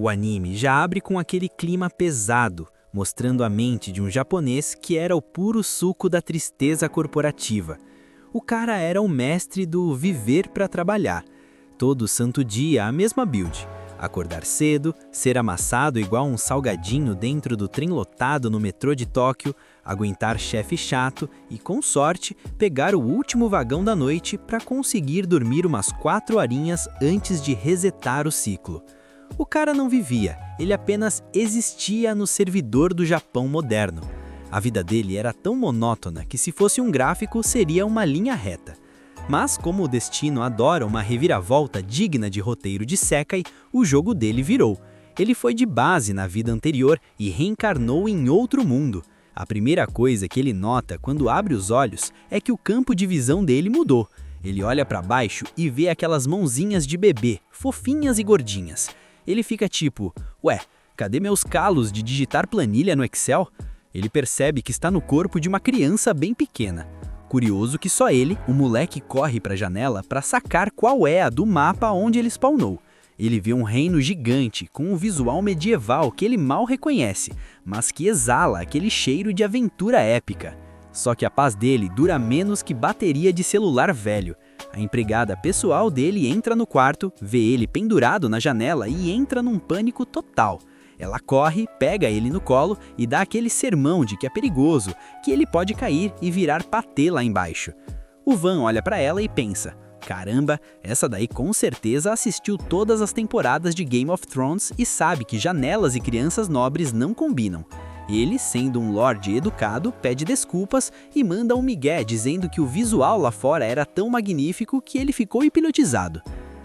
O anime já abre com aquele clima pesado, mostrando a mente de um japonês que era o puro suco da tristeza corporativa. O cara era o mestre do viver para trabalhar. Todo santo dia a mesma build. Acordar cedo, ser amassado igual um salgadinho dentro do trem lotado no metrô de Tóquio, aguentar chefe chato e, com sorte, pegar o último vagão da noite para conseguir dormir umas 4 horinhas antes de resetar o ciclo. O cara não vivia, ele apenas existia no servidor do Japão moderno. A vida dele era tão monótona que, se fosse um gráfico, seria uma linha reta. Mas, como o destino adora uma reviravolta digna de roteiro de Sekai, o jogo dele virou. Ele foi de base na vida anterior e reencarnou em outro mundo. A primeira coisa que ele nota quando abre os olhos é que o campo de visão dele mudou. Ele olha para baixo e vê aquelas mãozinhas de bebê, fofinhas e gordinhas. Ele fica tipo, ué, cadê meus calos de digitar planilha no Excel? Ele percebe que está no corpo de uma criança bem pequena. Curioso que só ele, o moleque, corre para a janela para sacar qual é a do mapa onde ele spawnou. Ele vê um reino gigante, com um visual medieval que ele mal reconhece, mas que exala aquele cheiro de aventura épica. Só que a paz dele dura menos que bateria de celular velho. A empregada pessoal dele entra no quarto, vê ele pendurado na janela e entra num pânico total. Ela corre, pega ele no colo e dá aquele sermão de que é perigoso, que ele pode cair e virar patê lá embaixo. O Van olha pra ela e pensa, caramba, essa daí com certeza assistiu todas as temporadas de Game of Thrones e sabe que janelas e crianças nobres não combinam. Ele, sendo um lorde educado, pede desculpas e manda um migué dizendo que o visual lá fora era tão magnífico que ele ficou hipnotizado.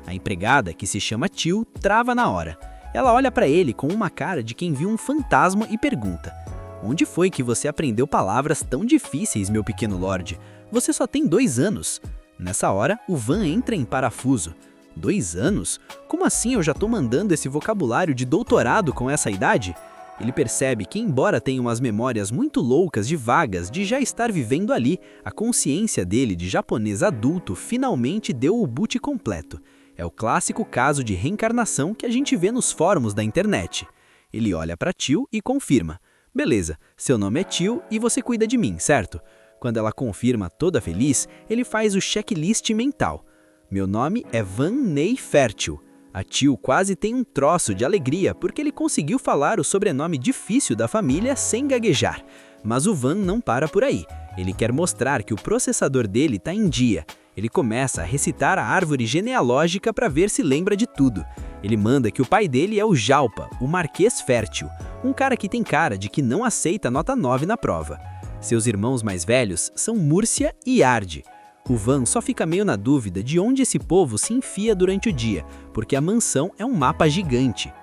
A empregada, que se chama Tio, trava na hora. Ela olha para ele com uma cara de quem viu um fantasma e pergunta: onde foi que você aprendeu palavras tão difíceis, meu pequeno lorde? Você só tem 2 anos. Nessa hora, o Van entra em parafuso. 2 anos? Como assim eu já tô mandando esse vocabulário de doutorado com essa idade? Ele percebe que, embora tenha umas memórias muito loucas de vagas de já estar vivendo ali, a consciência dele de japonês adulto finalmente deu o boot completo. É o clássico caso de reencarnação que a gente vê nos fóruns da internet. Ele olha para Tio e confirma. Beleza, seu nome é Tio e você cuida de mim, certo? Quando ela confirma toda feliz, ele faz o checklist mental. Meu nome é Van Ney Fértil. A Tio quase tem um troço de alegria porque ele conseguiu falar o sobrenome difícil da família sem gaguejar. Mas o Van não para por aí. Ele quer mostrar que o processador dele está em dia. Ele começa a recitar a árvore genealógica para ver se lembra de tudo. Ele manda que o pai dele é o Jalpa, o Marquês Fértil, um cara que tem cara de que não aceita nota 9 na prova. Seus irmãos mais velhos são Múrcia e Arde. O Van só fica meio na dúvida de onde esse povo se enfia durante o dia, porque a mansão é um mapa gigante.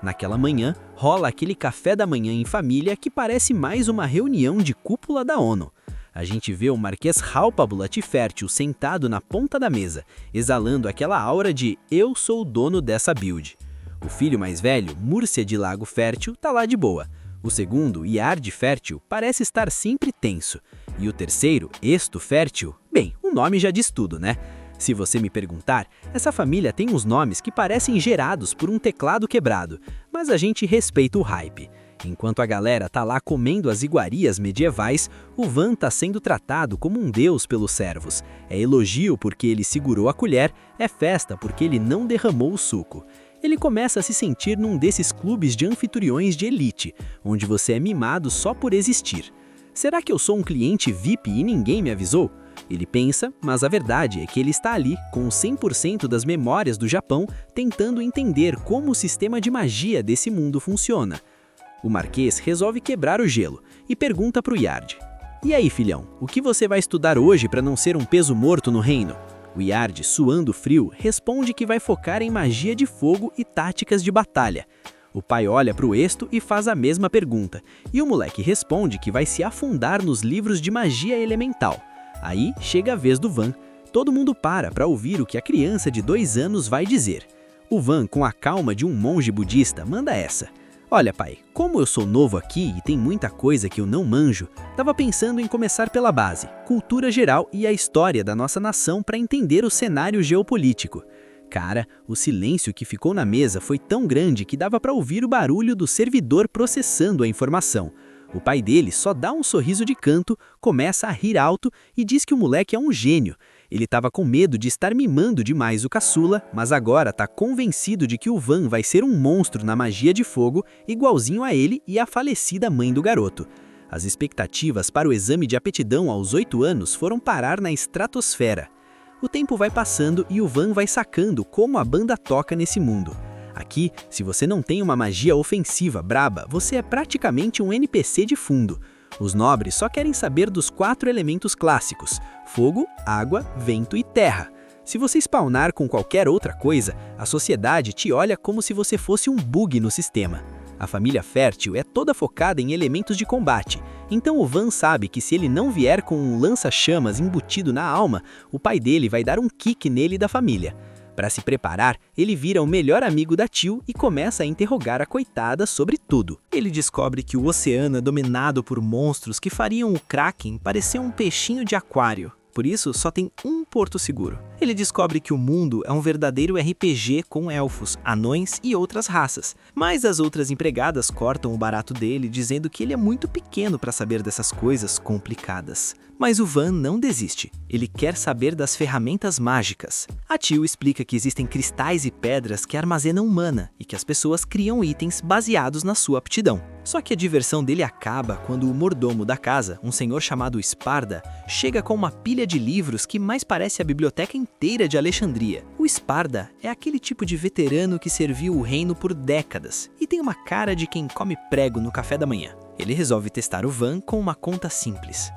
Naquela manhã, rola aquele café da manhã em família que parece mais uma reunião de cúpula da ONU. A gente vê o Marquês Halpabulat Fértil sentado na ponta da mesa, exalando aquela aura de eu sou o dono dessa build. O filho mais velho, Múrcia de Lago Fértil, tá lá de boa. O segundo, Iarde Fértil, parece estar sempre tenso. E o terceiro, Esto Fértil, bem, o nome já diz tudo, né? Se você me perguntar, essa família tem uns nomes que parecem gerados por um teclado quebrado, mas a gente respeita o hype. Enquanto a galera tá lá comendo as iguarias medievais, o Van tá sendo tratado como um deus pelos servos. É elogio porque ele segurou a colher, é festa porque ele não derramou o suco. Ele começa a se sentir num desses clubes de anfitriões de elite, onde você é mimado só por existir. Será que eu sou um cliente VIP e ninguém me avisou? Ele pensa, mas a verdade é que ele está ali, com 100% das memórias do Japão, tentando entender como o sistema de magia desse mundo funciona. O Marquês resolve quebrar o gelo e pergunta pro Iarde: e aí, filhão, o que você vai estudar hoje para não ser um peso morto no reino? O Iarde, suando frio, responde que vai focar em magia de fogo e táticas de batalha. O pai olha pro Esto e faz a mesma pergunta, e o moleque responde que vai se afundar nos livros de magia elemental. Aí chega a vez do Van. Todo mundo para ouvir o que a criança de 2 anos vai dizer. O Van, com a calma de um monge budista, manda essa: olha, pai, como eu sou novo aqui e tem muita coisa que eu não manjo, tava pensando em começar pela base, cultura geral e a história da nossa nação para entender o cenário geopolítico. Cara, o silêncio que ficou na mesa foi tão grande que dava para ouvir o barulho do servidor processando a informação. O pai dele só dá um sorriso de canto, começa a rir alto e diz que o moleque é um gênio. Ele estava com medo de estar mimando demais o caçula, mas agora está convencido de que o Van vai ser um monstro na magia de fogo, igualzinho a ele e a falecida mãe do garoto. As expectativas para o exame de aptidão aos 8 anos foram parar na estratosfera. O tempo vai passando e o Van vai sacando como a banda toca nesse mundo. Aqui, se você não tem uma magia ofensiva braba, você é praticamente um NPC de fundo. Os nobres só querem saber dos 4 elementos clássicos: fogo, água, vento e terra. Se você spawnar com qualquer outra coisa, a sociedade te olha como se você fosse um bug no sistema. A família fértil é toda focada em elementos de combate, então o Van sabe que se ele não vier com um lança-chamas embutido na alma, o pai dele vai dar um kick nele e da família. Para se preparar, ele vira o melhor amigo da Teal e começa a interrogar a coitada sobre tudo. Ele descobre que o oceano é dominado por monstros que fariam o Kraken parecer um peixinho de aquário. Por isso, só tem um porto seguro. Ele descobre que o mundo é um verdadeiro RPG com elfos, anões e outras raças. Mas as outras empregadas cortam o barato dele, dizendo que ele é muito pequeno para saber dessas coisas complicadas. Mas o Van não desiste. Ele quer saber das ferramentas mágicas. A Teal explica que existem cristais e pedras que armazenam mana e que as pessoas criam itens baseados na sua aptidão. Só que a diversão dele acaba quando o mordomo da casa, um senhor chamado Sparda, chega com uma pilha de livros que mais parece a biblioteca inteira de Alexandria. O Sparda é aquele tipo de veterano que serviu o reino por décadas e tem uma cara de quem come prego no café da manhã. Ele resolve testar o Van com uma conta simples.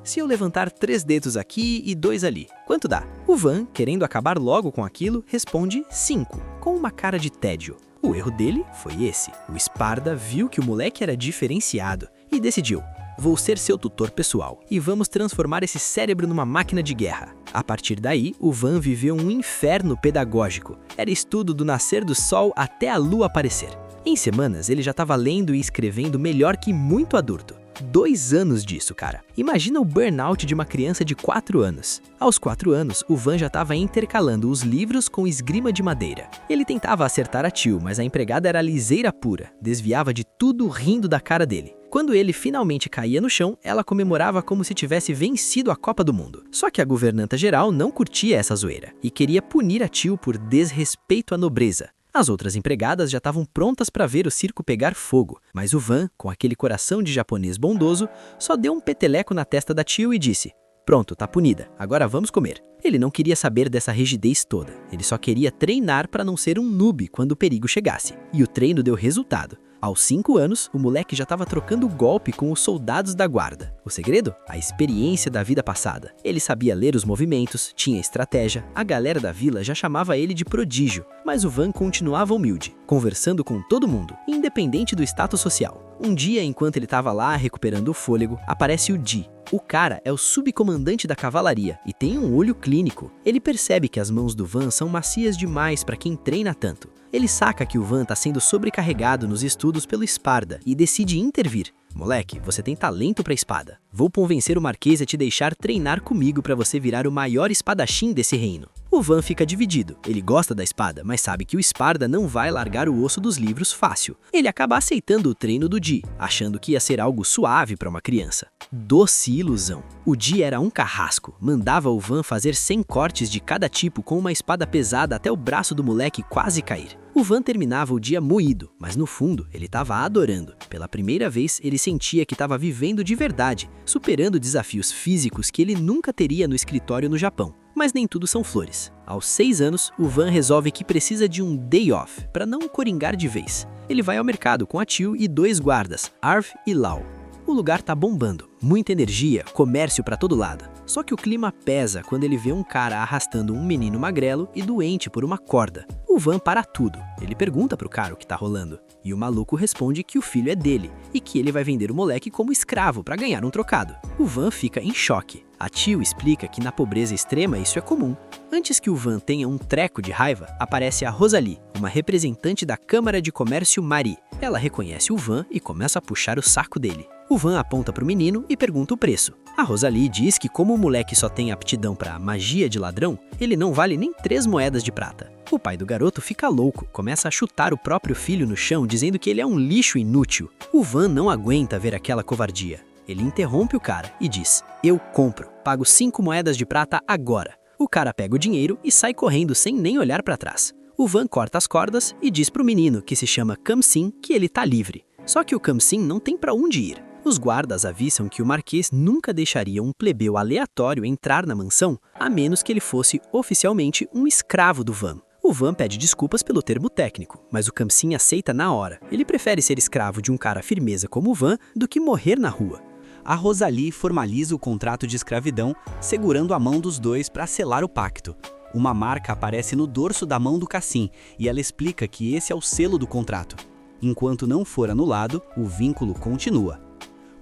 Se eu levantar 3 dedos aqui e 2 ali, quanto dá? O Van, querendo acabar logo com aquilo, responde 5, com uma cara de tédio. O erro dele foi esse. O Sparda viu que o moleque era diferenciado e decidiu: vou ser seu tutor pessoal e vamos transformar esse cérebro numa máquina de guerra. A partir daí, o Van viveu um inferno pedagógico. Era estudo do nascer do sol até a lua aparecer. Em semanas, ele já estava lendo e escrevendo melhor que muito adulto. 2 anos disso, cara. Imagina o burnout de uma criança de 4 anos. Aos 4 anos, o Van já estava intercalando os livros com esgrima de madeira. Ele tentava acertar a Teal, mas a empregada era liseira pura, desviava de tudo rindo da cara dele. Quando ele finalmente caía no chão, ela comemorava como se tivesse vencido a Copa do Mundo. Só que a governanta geral não curtia essa zoeira e queria punir a Teal por desrespeito à nobreza. As outras empregadas já estavam prontas para ver o circo pegar fogo, mas o Van, com aquele coração de japonês bondoso, só deu um peteleco na testa da Teal e disse: pronto, tá punida, agora vamos comer. Ele não queria saber dessa rigidez toda, ele só queria treinar para não ser um noob quando o perigo chegasse. E o treino deu resultado. Aos 5 anos, o moleque já estava trocando golpe com os soldados da guarda. O segredo? A experiência da vida passada. Ele sabia ler os movimentos, tinha estratégia, a galera da vila já chamava ele de prodígio, mas o Van continuava humilde, conversando com todo mundo, independente do status social. Um dia, enquanto ele estava lá recuperando o fôlego, aparece o Di. O cara é o subcomandante da cavalaria e tem um olho clínico. Ele percebe que as mãos do Van são macias demais para quem treina tanto. Ele saca que o Van está sendo sobrecarregado nos estudos pelo Sparda e decide intervir. Moleque, você tem talento pra espada. Vou convencer o Marquês a te deixar treinar comigo pra você virar o maior espadachim desse reino. O Van fica dividido. Ele gosta da espada, mas sabe que o Sparda não vai largar o osso dos livros fácil. Ele acaba aceitando o treino do Di, achando que ia ser algo suave pra uma criança. Doce ilusão. O Di era um carrasco, mandava o Van fazer 100 cortes de cada tipo com uma espada pesada até o braço do moleque quase cair. O Van terminava o dia moído, mas no fundo ele estava adorando. Pela primeira vez ele sentia que estava vivendo de verdade, superando desafios físicos que ele nunca teria no escritório no Japão. Mas nem tudo são flores. Aos 6 anos, o Van resolve que precisa de um day off, para não coringar de vez. Ele vai ao mercado com a Teal e 2 guardas, Arv e Lau. O lugar tá bombando, muita energia, comércio para todo lado. Só que o clima pesa quando ele vê um cara arrastando um menino magrelo e doente por uma corda. O Van para tudo. Ele pergunta pro cara o que tá rolando. E o maluco responde que o filho é dele e que ele vai vender o moleque como escravo para ganhar um trocado. O Van fica em choque. A Teal explica que na pobreza extrema isso é comum. Antes que o Van tenha um treco de raiva, aparece a Rosalie, uma representante da Câmara de Comércio Mari. Ela reconhece o Van e começa a puxar o saco dele. O Van aponta para o menino e pergunta o preço. A Rosalie diz que como o moleque só tem aptidão para magia de ladrão, ele não vale nem 3 moedas de prata. O pai do garoto fica louco, começa a chutar o próprio filho no chão, dizendo que ele é um lixo inútil. O Van não aguenta ver aquela covardia. Ele interrompe o cara e diz: "Eu compro, pago 5 moedas de prata agora." O cara pega o dinheiro e sai correndo sem nem olhar para trás. O Van corta as cordas e diz pro menino, que se chama Kamsin, que ele tá livre. Só que o Kamsin não tem para onde ir. Os guardas avisam que o marquês nunca deixaria um plebeu aleatório entrar na mansão, a menos que ele fosse oficialmente um escravo do Van. O Van pede desculpas pelo termo técnico, mas o Kamsin aceita na hora. Ele prefere ser escravo de um cara firmeza como o Van do que morrer na rua. A Rosalie formaliza o contrato de escravidão, segurando a mão dos dois para selar o pacto. Uma marca aparece no dorso da mão do Cassim e ela explica que esse é o selo do contrato. Enquanto não for anulado, o vínculo continua.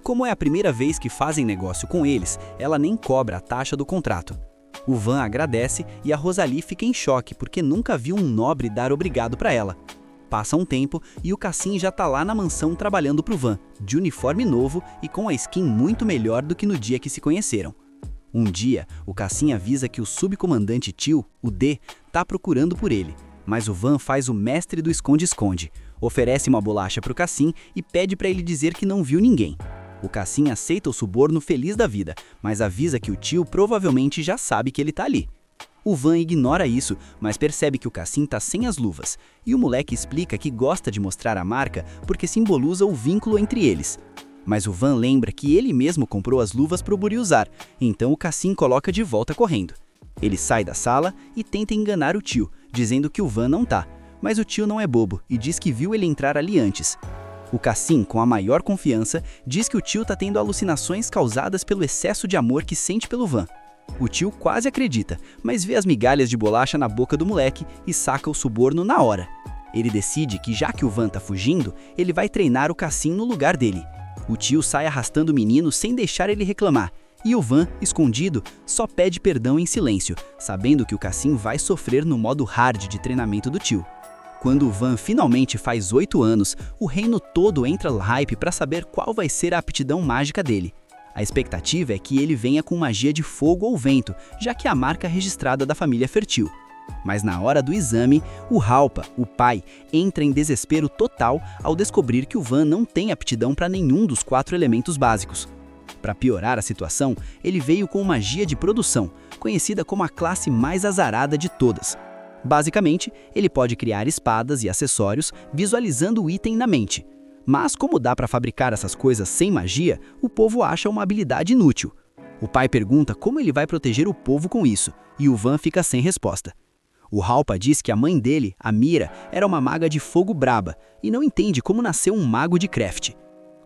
Como é a primeira vez que fazem negócio com eles, ela nem cobra a taxa do contrato. O Van agradece e a Rosalie fica em choque porque nunca viu um nobre dar obrigado para ela. Passa um tempo e o Cassim já tá lá na mansão trabalhando pro Van, de uniforme novo e com a skin muito melhor do que no dia que se conheceram. Um dia, o Cassim avisa que o subcomandante Tio, o D, tá procurando por ele, mas o Van faz o mestre do esconde-esconde, oferece uma bolacha pro Cassim e pede para ele dizer que não viu ninguém. O Cassim aceita o suborno feliz da vida, mas avisa que o tio provavelmente já sabe que ele tá ali. O Van ignora isso, mas percebe que o Cassim tá sem as luvas, e o moleque explica que gosta de mostrar a marca porque simboliza o vínculo entre eles. Mas o Van lembra que ele mesmo comprou as luvas pro Buri usar, então o Cassim coloca de volta correndo. Ele sai da sala e tenta enganar o tio, dizendo que o Van não tá, mas o tio não é bobo e diz que viu ele entrar ali antes. O Cassim, com a maior confiança, diz que o tio tá tendo alucinações causadas pelo excesso de amor que sente pelo Van. O tio quase acredita, mas vê as migalhas de bolacha na boca do moleque e saca o suborno na hora. Ele decide que já que o Van tá fugindo, ele vai treinar o Cassim no lugar dele. O tio sai arrastando o menino sem deixar ele reclamar, e o Van, escondido, só pede perdão em silêncio, sabendo que o Cassim vai sofrer no modo hard de treinamento do tio. Quando o Van finalmente faz 8 anos, o reino todo entra no hype para saber qual vai ser a aptidão mágica dele. A expectativa é que ele venha com magia de fogo ou vento, já que é a marca registrada da família fértil. Mas na hora do exame, o Halpa, o pai, entra em desespero total ao descobrir que o Van não tem aptidão para nenhum dos 4 elementos básicos. Para piorar a situação, ele veio com magia de produção, conhecida como a classe mais azarada de todas. Basicamente, ele pode criar espadas e acessórios visualizando o item na mente. Mas como dá para fabricar essas coisas sem magia, o povo acha uma habilidade inútil. O pai pergunta como ele vai proteger o povo com isso, e o Van fica sem resposta. O Halpa diz que a mãe dele, a Mira, era uma maga de fogo braba, e não entende como nasceu um mago de craft.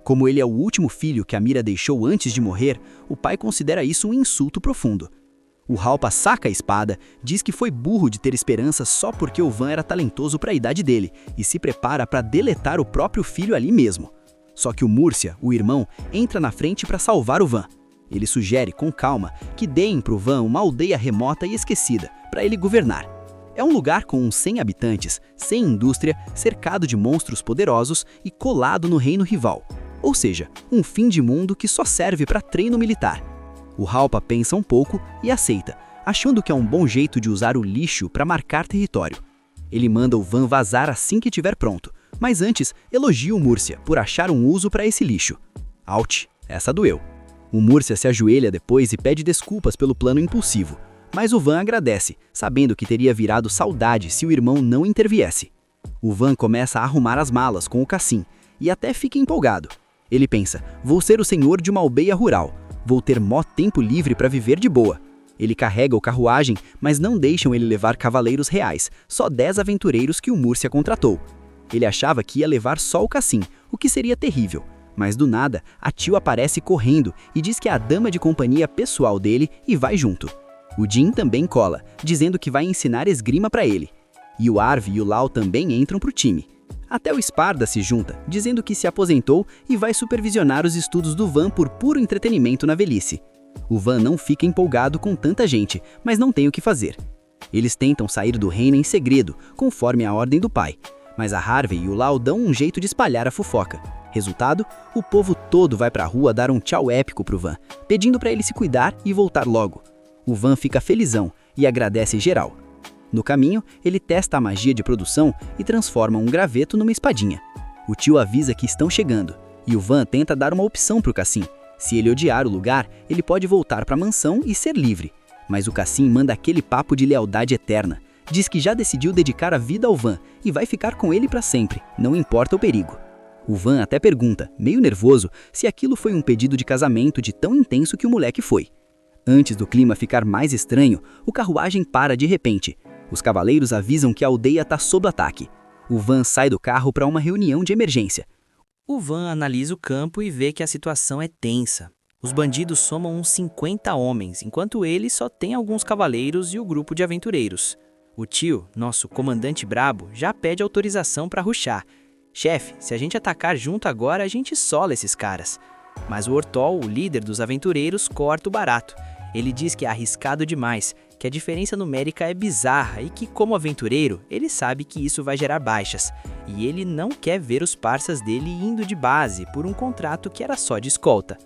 Como ele é o último filho que a Mira deixou antes de morrer, o pai considera isso um insulto profundo. O Halpa saca a espada, diz que foi burro de ter esperança só porque o Van era talentoso para a idade dele e se prepara para deletar o próprio filho ali mesmo. Só que o Múrcia, o irmão, entra na frente para salvar o Van. Ele sugere, com calma, que deem pro Van uma aldeia remota e esquecida, para ele governar. É um lugar com uns 100 habitantes, sem indústria, cercado de monstros poderosos e colado no reino rival. Ou seja, um fim de mundo que só serve para treino militar. O Halpa pensa um pouco e aceita, achando que é um bom jeito de usar o lixo para marcar território. Ele manda o Van vazar assim que estiver pronto, mas antes elogia o Múrcia por achar um uso para esse lixo. Ouch, essa doeu. O Múrcia se ajoelha depois e pede desculpas pelo plano impulsivo, mas o Van agradece, sabendo que teria virado saudade se o irmão não interviesse. O Van começa a arrumar as malas com o Cassim e até fica empolgado. Ele pensa, vou ser o senhor de uma aldeia rural. Vou ter mó tempo livre para viver de boa. Ele carrega o carruagem, mas não deixam ele levar cavaleiros reais, só 10 aventureiros que o Múrcia contratou. Ele achava que ia levar só o Cassim, o que seria terrível. Mas do nada, a Tio aparece correndo e diz que é a dama de companhia pessoal dele e vai junto. O Jin também cola, dizendo que vai ensinar esgrima para ele. E o Arv e o Lau também entram pro time. Até o Sparda se junta, dizendo que se aposentou e vai supervisionar os estudos do Van por puro entretenimento na velhice. O Van não fica empolgado com tanta gente, mas não tem o que fazer. Eles tentam sair do reino em segredo, conforme a ordem do pai, mas a Harvey e o Lau dão um jeito de espalhar a fofoca. Resultado, o povo todo vai pra rua dar um tchau épico pro Van, pedindo pra ele se cuidar e voltar logo. O Van fica felizão e agradece geral. No caminho, ele testa a magia de produção e transforma um graveto numa espadinha. O tio avisa que estão chegando, e o Van tenta dar uma opção pro Cassim. Se ele odiar o lugar, ele pode voltar pra mansão e ser livre. Mas o Cassim manda aquele papo de lealdade eterna. Diz que já decidiu dedicar a vida ao Van e vai ficar com ele pra sempre, não importa o perigo. O Van até pergunta, meio nervoso, se aquilo foi um pedido de casamento de tão intenso que o moleque foi. Antes do clima ficar mais estranho, o carruagem para de repente. Os cavaleiros avisam que a aldeia tá sob ataque. O Van sai do carro para uma reunião de emergência. O Van analisa o campo e vê que a situação é tensa. Os bandidos somam uns 50 homens, enquanto ele só tem alguns cavaleiros e o grupo de aventureiros. O tio, nosso comandante brabo, já pede autorização para rushar. Chefe, se a gente atacar junto agora, a gente sola esses caras. Mas o Ortol, o líder dos aventureiros, corta o barato. Ele diz que é arriscado demais, que a diferença numérica é bizarra e que, como aventureiro, ele sabe que isso vai gerar baixas. E ele não quer ver os parças dele indo de base por um contrato que era só de escolta.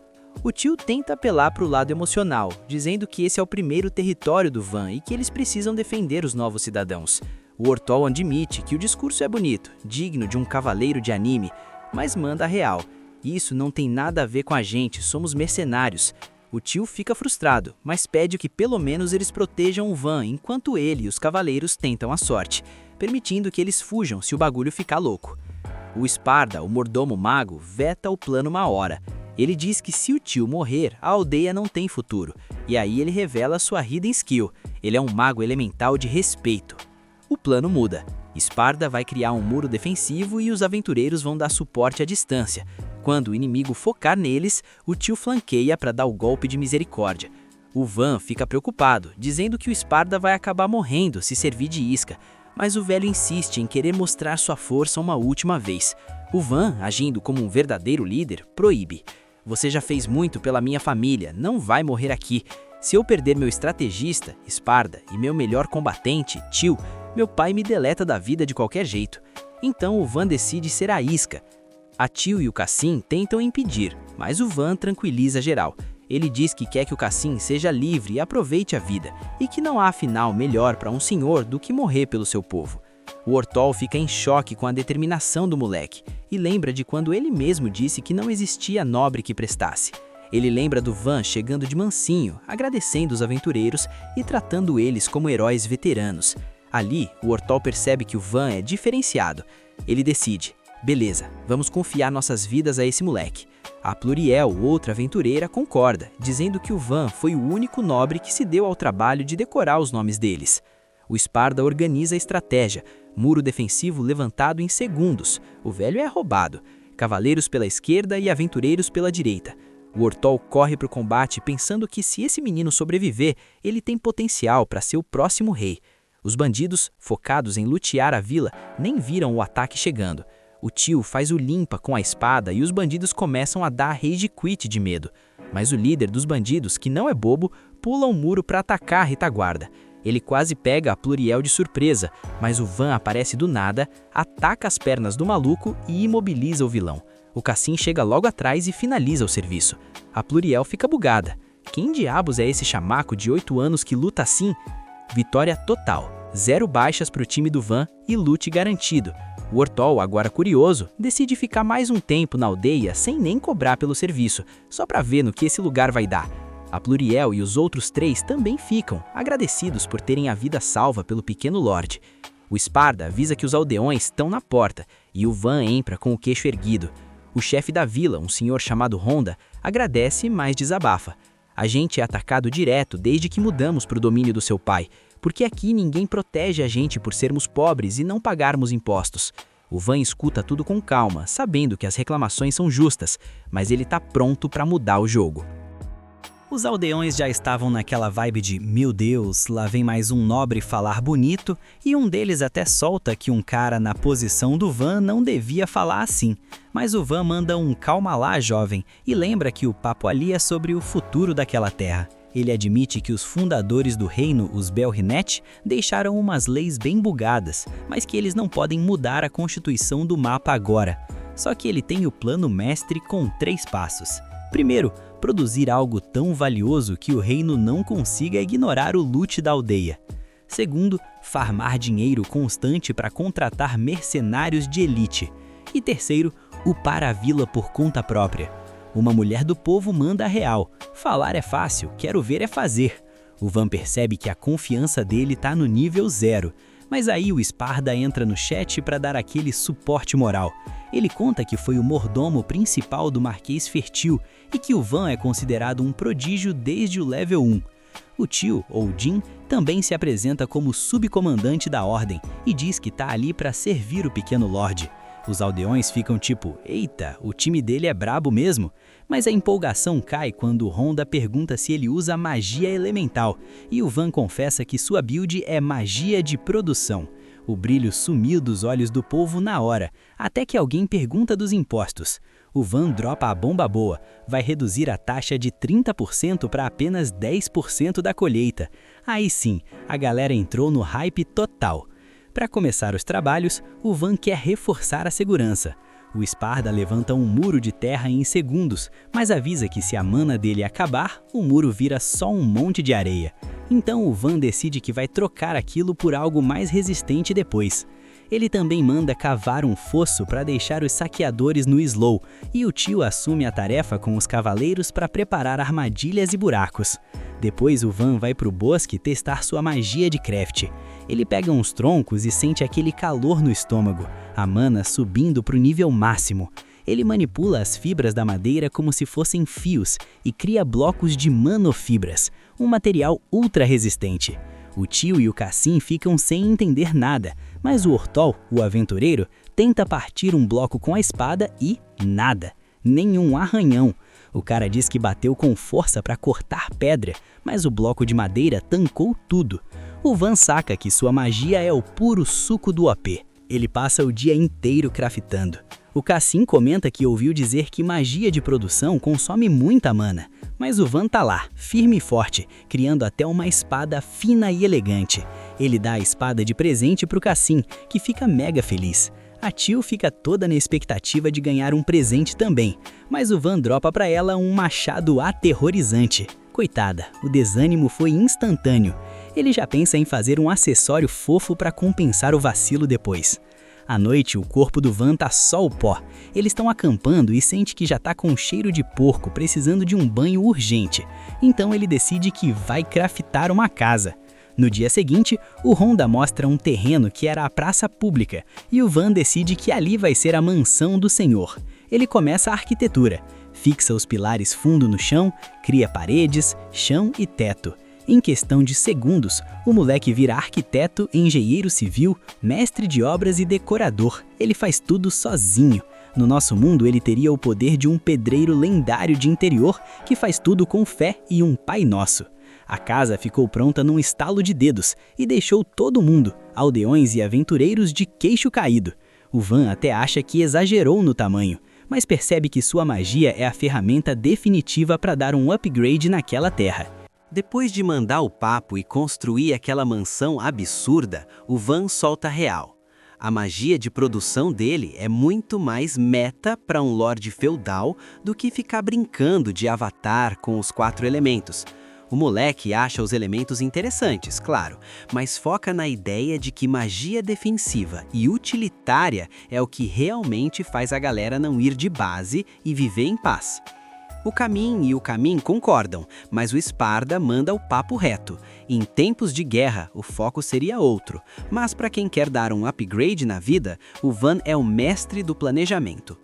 O tio tenta apelar para o lado emocional, dizendo que esse é o primeiro território do Van e que eles precisam defender os novos cidadãos. O Ortol admite que o discurso é bonito, digno de um cavaleiro de anime, mas manda a real. Isso não tem nada a ver com a gente, somos mercenários. O tio fica frustrado, mas pede que pelo menos eles protejam o Van enquanto ele e os cavaleiros tentam a sorte, permitindo que eles fujam se o bagulho ficar louco. O Sparda, o mordomo mago, veta o plano uma hora. Ele diz que se o tio morrer, a aldeia não tem futuro, e aí ele revela sua hidden skill. Ele é um mago elemental de respeito. O plano muda. Sparda vai criar um muro defensivo e os aventureiros vão dar suporte à distância. Quando o inimigo focar neles, o tio flanqueia para dar o golpe de misericórdia. O Van fica preocupado, dizendo que o Sparda vai acabar morrendo se servir de isca, mas o velho insiste em querer mostrar sua força uma última vez. O Van, agindo como um verdadeiro líder, proíbe. Você já fez muito pela minha família, não vai morrer aqui. Se eu perder meu estrategista, Sparda, e meu melhor combatente, tio, meu pai me deleta da vida de qualquer jeito. Então o Van decide ser a isca. A tio e o Cassim tentam impedir, mas o Van tranquiliza geral. Ele diz que quer que o Cassim seja livre e aproveite a vida, e que não há final melhor para um senhor do que morrer pelo seu povo. O Ortol fica em choque com a determinação do moleque, e lembra de quando ele mesmo disse que não existia nobre que prestasse. Ele lembra do Van chegando de mansinho, agradecendo os aventureiros e tratando eles como heróis veteranos. Ali, o Ortol percebe que o Van é diferenciado. Ele decide, beleza, vamos confiar nossas vidas a esse moleque. A Pluriel, outra aventureira, concorda, dizendo que o Van foi o único nobre que se deu ao trabalho de decorar os nomes deles. O Sparda organiza a estratégia, muro defensivo levantado em segundos. O velho é roubado. Cavaleiros pela esquerda e aventureiros pela direita. O Ortol corre para o combate pensando que se esse menino sobreviver, ele tem potencial para ser o próximo rei. Os bandidos, focados em lutear a vila, nem viram o ataque chegando. O tio faz o limpa com a espada e os bandidos começam a dar rage quit de medo. Mas o líder dos bandidos, que não é bobo, pula um muro para atacar a retaguarda. Ele quase pega a Pluriel de surpresa, mas o Van aparece do nada, ataca as pernas do maluco e imobiliza o vilão. O Cassim chega logo atrás e finaliza o serviço. A Pluriel fica bugada. Quem diabos é esse chamaco de 8 anos que luta assim? Vitória total. 0 baixas para o time do Van e loot garantido. O Ortol, agora curioso, decide ficar mais um tempo na aldeia sem nem cobrar pelo serviço, só para ver no que esse lugar vai dar. A Pluriel e os outros 3 também ficam, agradecidos por terem a vida salva pelo pequeno Lorde. O Sparda avisa que os aldeões estão na porta, e o Van entra com o queixo erguido. O chefe da vila, um senhor chamado Honda, agradece, mas desabafa. A gente é atacado direto desde que mudamos para o domínio do seu pai, porque aqui ninguém protege a gente por sermos pobres e não pagarmos impostos. O Van escuta tudo com calma, sabendo que as reclamações são justas, mas ele está pronto para mudar o jogo. Os aldeões já estavam naquela vibe de meu Deus, lá vem mais um nobre falar bonito, e um deles até solta que um cara na posição do Van não devia falar assim. Mas o Van manda um calma lá, jovem, e lembra que o papo ali é sobre o futuro daquela terra. Ele admite que os fundadores do reino, os Belrinet, deixaram umas leis bem bugadas, mas que eles não podem mudar a constituição do mapa agora. Só que ele tem o plano mestre com 3 passos. Primeiro, produzir algo tão valioso que o reino não consiga ignorar o loot da aldeia. Segundo, farmar dinheiro constante para contratar mercenários de elite. E terceiro, upar a vila por conta própria. Uma mulher do povo manda a real. Falar é fácil, quero ver é fazer. O Van percebe que a confiança dele tá no nível 0. Mas aí o Sparda entra no chat para dar aquele suporte moral. Ele conta que foi o mordomo principal do Marquês Fertil e que o Van é considerado um prodígio desde o level 1. O tio, ou Jim, também se apresenta como subcomandante da ordem e diz que tá ali para servir o pequeno lorde. Os aldeões ficam tipo, eita, o time dele é brabo mesmo? Mas a empolgação cai quando Honda pergunta se ele usa magia elemental, e o Van confessa que sua build é magia de produção. O brilho sumiu dos olhos do povo na hora, até que alguém pergunta dos impostos. O Van dropa a bomba boa, vai reduzir a taxa de 30% para apenas 10% da colheita. Aí sim, a galera entrou no hype total. Para começar os trabalhos, o Van quer reforçar a segurança. O Sparda levanta um muro de terra em segundos, mas avisa que se a mana dele acabar, o muro vira só um monte de areia. Então o Van decide que vai trocar aquilo por algo mais resistente depois. Ele também manda cavar um fosso para deixar os saqueadores no slow, e o tio assume a tarefa com os cavaleiros para preparar armadilhas e buracos. Depois o Van vai pro bosque testar sua magia de craft. Ele pega uns troncos e sente aquele calor no estômago, a mana subindo pro nível máximo. Ele manipula as fibras da madeira como se fossem fios e cria blocos de manofibras, um material ultra resistente. O tio e o Cassim ficam sem entender nada, mas o Ortol, o aventureiro, tenta partir um bloco com a espada e nada, nenhum arranhão. O cara diz que bateu com força para cortar pedra, mas o bloco de madeira tancou tudo. O Van saca que sua magia é o puro suco do OP. Ele passa o dia inteiro craftando. O Cassim comenta que ouviu dizer que magia de produção consome muita mana, mas o Van tá lá, firme e forte, criando até uma espada fina e elegante. Ele dá a espada de presente pro Cassim, que fica mega feliz. A tio fica toda na expectativa de ganhar um presente também, mas o Van dropa pra ela um machado aterrorizante. Coitada, o desânimo foi instantâneo. Ele já pensa em fazer um acessório fofo para compensar o vacilo depois. À noite, o corpo do Van tá só o pó. Eles estão acampando e sente que já tá com cheiro de porco, precisando de um banho urgente. Então ele decide que vai craftar uma casa. No dia seguinte, o Honda mostra um terreno que era a praça pública, e o Van decide que ali vai ser a mansão do senhor. Ele começa a arquitetura, fixa os pilares fundo no chão, cria paredes, chão e teto. Em questão de segundos, o moleque vira arquiteto, engenheiro civil, mestre de obras e decorador. Ele faz tudo sozinho. No nosso mundo, ele teria o poder de um pedreiro lendário de interior que faz tudo com fé e um Pai Nosso. A casa ficou pronta num estalo de dedos e deixou todo mundo, aldeões e aventureiros, de queixo caído. O Van até acha que exagerou no tamanho, mas percebe que sua magia é a ferramenta definitiva para dar um upgrade naquela terra. Depois de mandar o papo e construir aquela mansão absurda, o Van solta a real. A magia de produção dele é muito mais meta para um lorde feudal do que ficar brincando de avatar com os 4 elementos. O moleque acha os elementos interessantes, claro, mas foca na ideia de que magia defensiva e utilitária é o que realmente faz a galera não ir de base e viver em paz. O Camin e o Camin concordam, mas o Sparda manda o papo reto. Em tempos de guerra, o foco seria outro, mas para quem quer dar um upgrade na vida, o Van é o mestre do planejamento.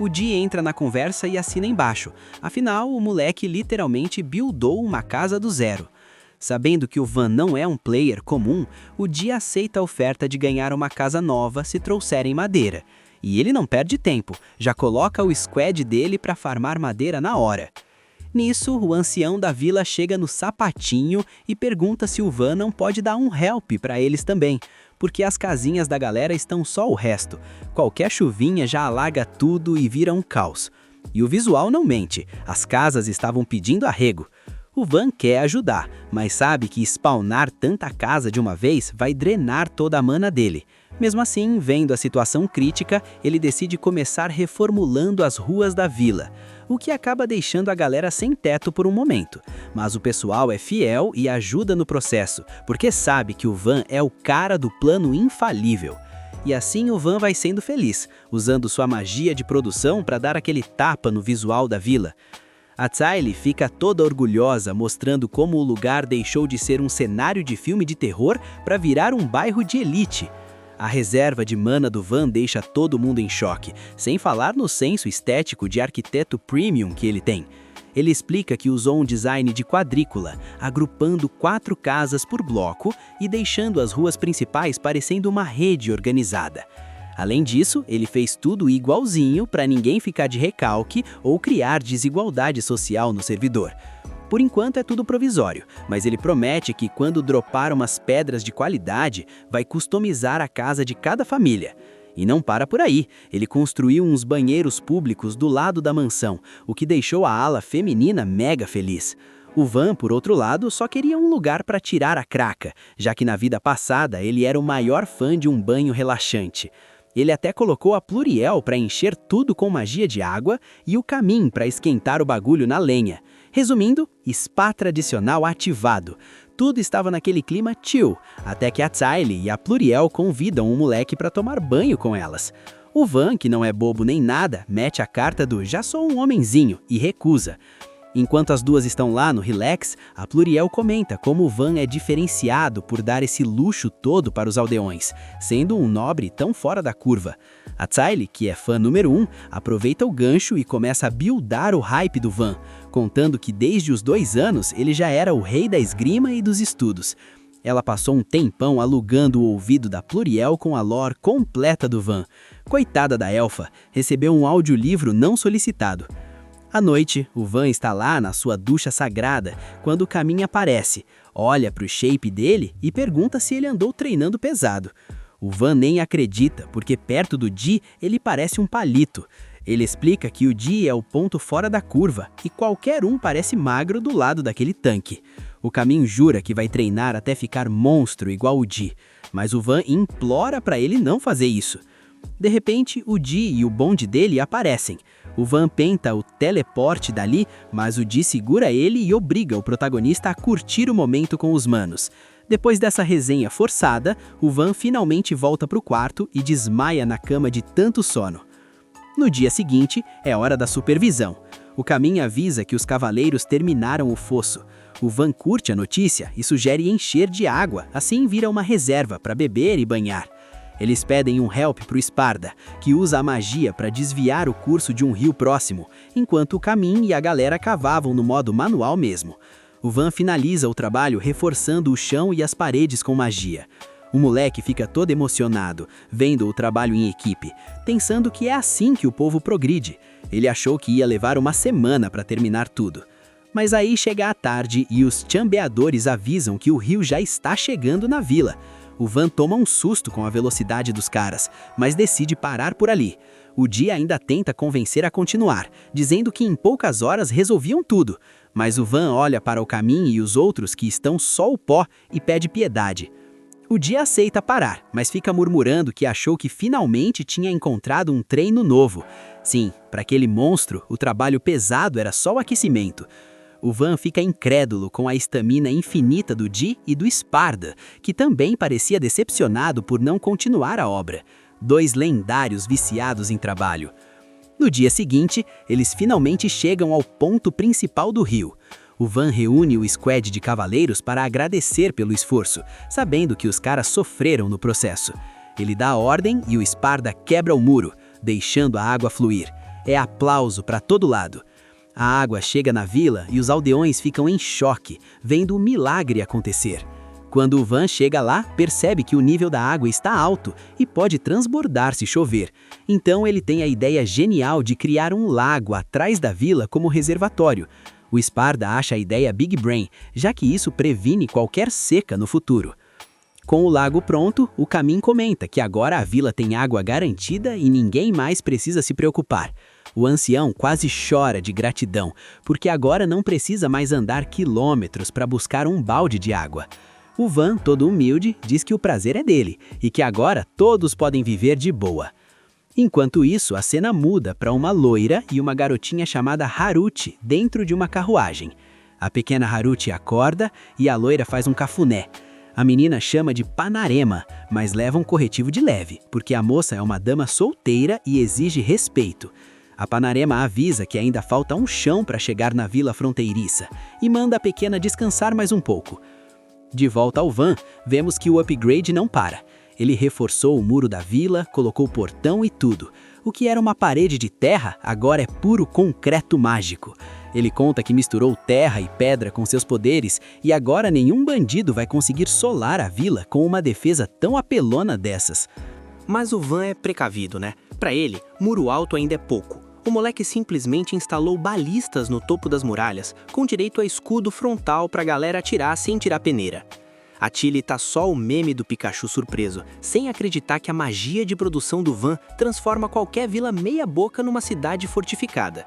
O Di entra na conversa e assina embaixo, afinal o moleque literalmente buildou uma casa do zero. Sabendo que o Van não é um player comum, o Di aceita a oferta de ganhar uma casa nova se trouxerem madeira. E ele não perde tempo, já coloca o squad dele para farmar madeira na hora. Nisso, o ancião da vila chega no sapatinho e pergunta se o Van não pode dar um help para eles também, porque as casinhas da galera estão só o resto. Qualquer chuvinha já alaga tudo e vira um caos. E o visual não mente, as casas estavam pedindo arrego. O Van quer ajudar, mas sabe que spawnar tanta casa de uma vez vai drenar toda a mana dele. Mesmo assim, vendo a situação crítica, ele decide começar reformulando as ruas da vila, o que acaba deixando a galera sem teto por um momento. Mas o pessoal é fiel e ajuda no processo, porque sabe que o Van é o cara do plano infalível. E assim o Van vai sendo feliz, usando sua magia de produção para dar aquele tapa no visual da vila. A Tsaili fica toda orgulhosa, mostrando como o lugar deixou de ser um cenário de filme de terror para virar um bairro de elite. A reserva de mana do Van deixa todo mundo em choque, sem falar no senso estético de arquiteto premium que ele tem. Ele explica que usou um design de quadrícula, agrupando 4 casas por bloco e deixando as ruas principais parecendo uma rede organizada. Além disso, ele fez tudo igualzinho para ninguém ficar de recalque ou criar desigualdade social no servidor. Por enquanto é tudo provisório, mas ele promete que quando dropar umas pedras de qualidade, vai customizar a casa de cada família. E não para por aí, ele construiu uns banheiros públicos do lado da mansão, o que deixou a ala feminina mega feliz. O Van, por outro lado, só queria um lugar para tirar a craca, já que na vida passada ele era o maior fã de um banho relaxante. Ele até colocou a Pluriel para encher tudo com magia de água e o Camin para esquentar o bagulho na lenha. Resumindo, spa tradicional ativado. Tudo estava naquele clima chill, até que a Tsaili e a Pluriel convidam o moleque para tomar banho com elas. O Van, que não é bobo nem nada, mete a carta do "já sou um homenzinho" e recusa. Enquanto as duas estão lá no relax, a Pluriel comenta como o Van é diferenciado por dar esse luxo todo para os aldeões, sendo um nobre tão fora da curva. A Tsaili, que é fã número 1, aproveita o gancho e começa a buildar o hype do Van, contando que desde os 2 anos ele já era o rei da esgrima e dos estudos. Ela passou um tempão alugando o ouvido da Pluriel com a lore completa do Van. Coitada da elfa, recebeu um audiolivro não solicitado. À noite, o Van está lá na sua ducha sagrada, quando o Camin aparece, olha para o shape dele e pergunta se ele andou treinando pesado. O Van nem acredita, porque perto do Di ele parece um palito. Ele explica que o Di é o ponto fora da curva e qualquer um parece magro do lado daquele tanque. O Camin jura que vai treinar até ficar monstro igual o Di, mas o Van implora para ele não fazer isso. De repente, o Di e o bonde dele aparecem. O Van tenta o teleporte dali, mas o Di segura ele e obriga o protagonista a curtir o momento com os manos. Depois dessa resenha forçada, o Van finalmente volta para o quarto e desmaia na cama de tanto sono. No dia seguinte, é hora da supervisão. O Camin avisa que os cavaleiros terminaram o fosso. O Van curte a notícia e sugere encher de água, assim vira uma reserva para beber e banhar. Eles pedem um help para o Sparda, que usa a magia para desviar o curso de um rio próximo, enquanto o Camin e a galera cavavam no modo manual mesmo. O Van finaliza o trabalho reforçando o chão e as paredes com magia. O moleque fica todo emocionado, vendo o trabalho em equipe, pensando que é assim que o povo progride. Ele achou que ia levar uma semana para terminar tudo. Mas aí chega a tarde e os chambeadores avisam que o rio já está chegando na vila. O Van toma um susto com a velocidade dos caras, mas decide parar por ali. O Di ainda tenta convencer a continuar, dizendo que em poucas horas resolviam tudo. Mas o Van olha para o Camin e os outros que estão só o pó e pede piedade. O Di aceita parar, mas fica murmurando que achou que finalmente tinha encontrado um treino novo. Sim, para aquele monstro, o trabalho pesado era só o aquecimento. O Van fica incrédulo com a estamina infinita do Di e do Sparda, que também parecia decepcionado por não continuar a obra. 2 lendários viciados em trabalho. No dia seguinte, eles finalmente chegam ao ponto principal do rio. O Van reúne o squad de cavaleiros para agradecer pelo esforço, sabendo que os caras sofreram no processo. Ele dá a ordem e o Sparda quebra o muro, deixando a água fluir. É aplauso para todo lado. A água chega na vila e os aldeões ficam em choque, vendo o milagre acontecer. Quando o Van chega lá, percebe que o nível da água está alto e pode transbordar se chover. Então ele tem a ideia genial de criar um lago atrás da vila como reservatório. O Sparda acha a ideia Big Brain, já que isso previne qualquer seca no futuro. Com o lago pronto, o Camin comenta que agora a vila tem água garantida e ninguém mais precisa se preocupar. O ancião quase chora de gratidão, porque agora não precisa mais andar quilômetros para buscar um balde de água. O Van, todo humilde, diz que o prazer é dele e que agora todos podem viver de boa. Enquanto isso, a cena muda para uma loira e uma garotinha chamada Haruchi dentro de uma carruagem. A pequena Haruchi acorda e a loira faz um cafuné. A menina chama de Panarema, mas leva um corretivo de leve, porque a moça é uma dama solteira e exige respeito. A Panarema avisa que ainda falta um chão para chegar na vila fronteiriça e manda a pequena descansar mais um pouco. De volta ao van, vemos que o upgrade não para. Ele reforçou o muro da vila, colocou portão e tudo. O que era uma parede de terra, agora é puro concreto mágico. Ele conta que misturou terra e pedra com seus poderes e agora nenhum bandido vai conseguir solar a vila com uma defesa tão apelona dessas. Mas o Van é precavido, né? Pra ele, muro alto ainda é pouco. O moleque simplesmente instalou balistas no topo das muralhas, com direito a escudo frontal pra galera atirar sem tirar peneira. A Tilly tá só o meme do Pikachu surpreso, sem acreditar que a magia de produção do Van transforma qualquer vila meia boca numa cidade fortificada.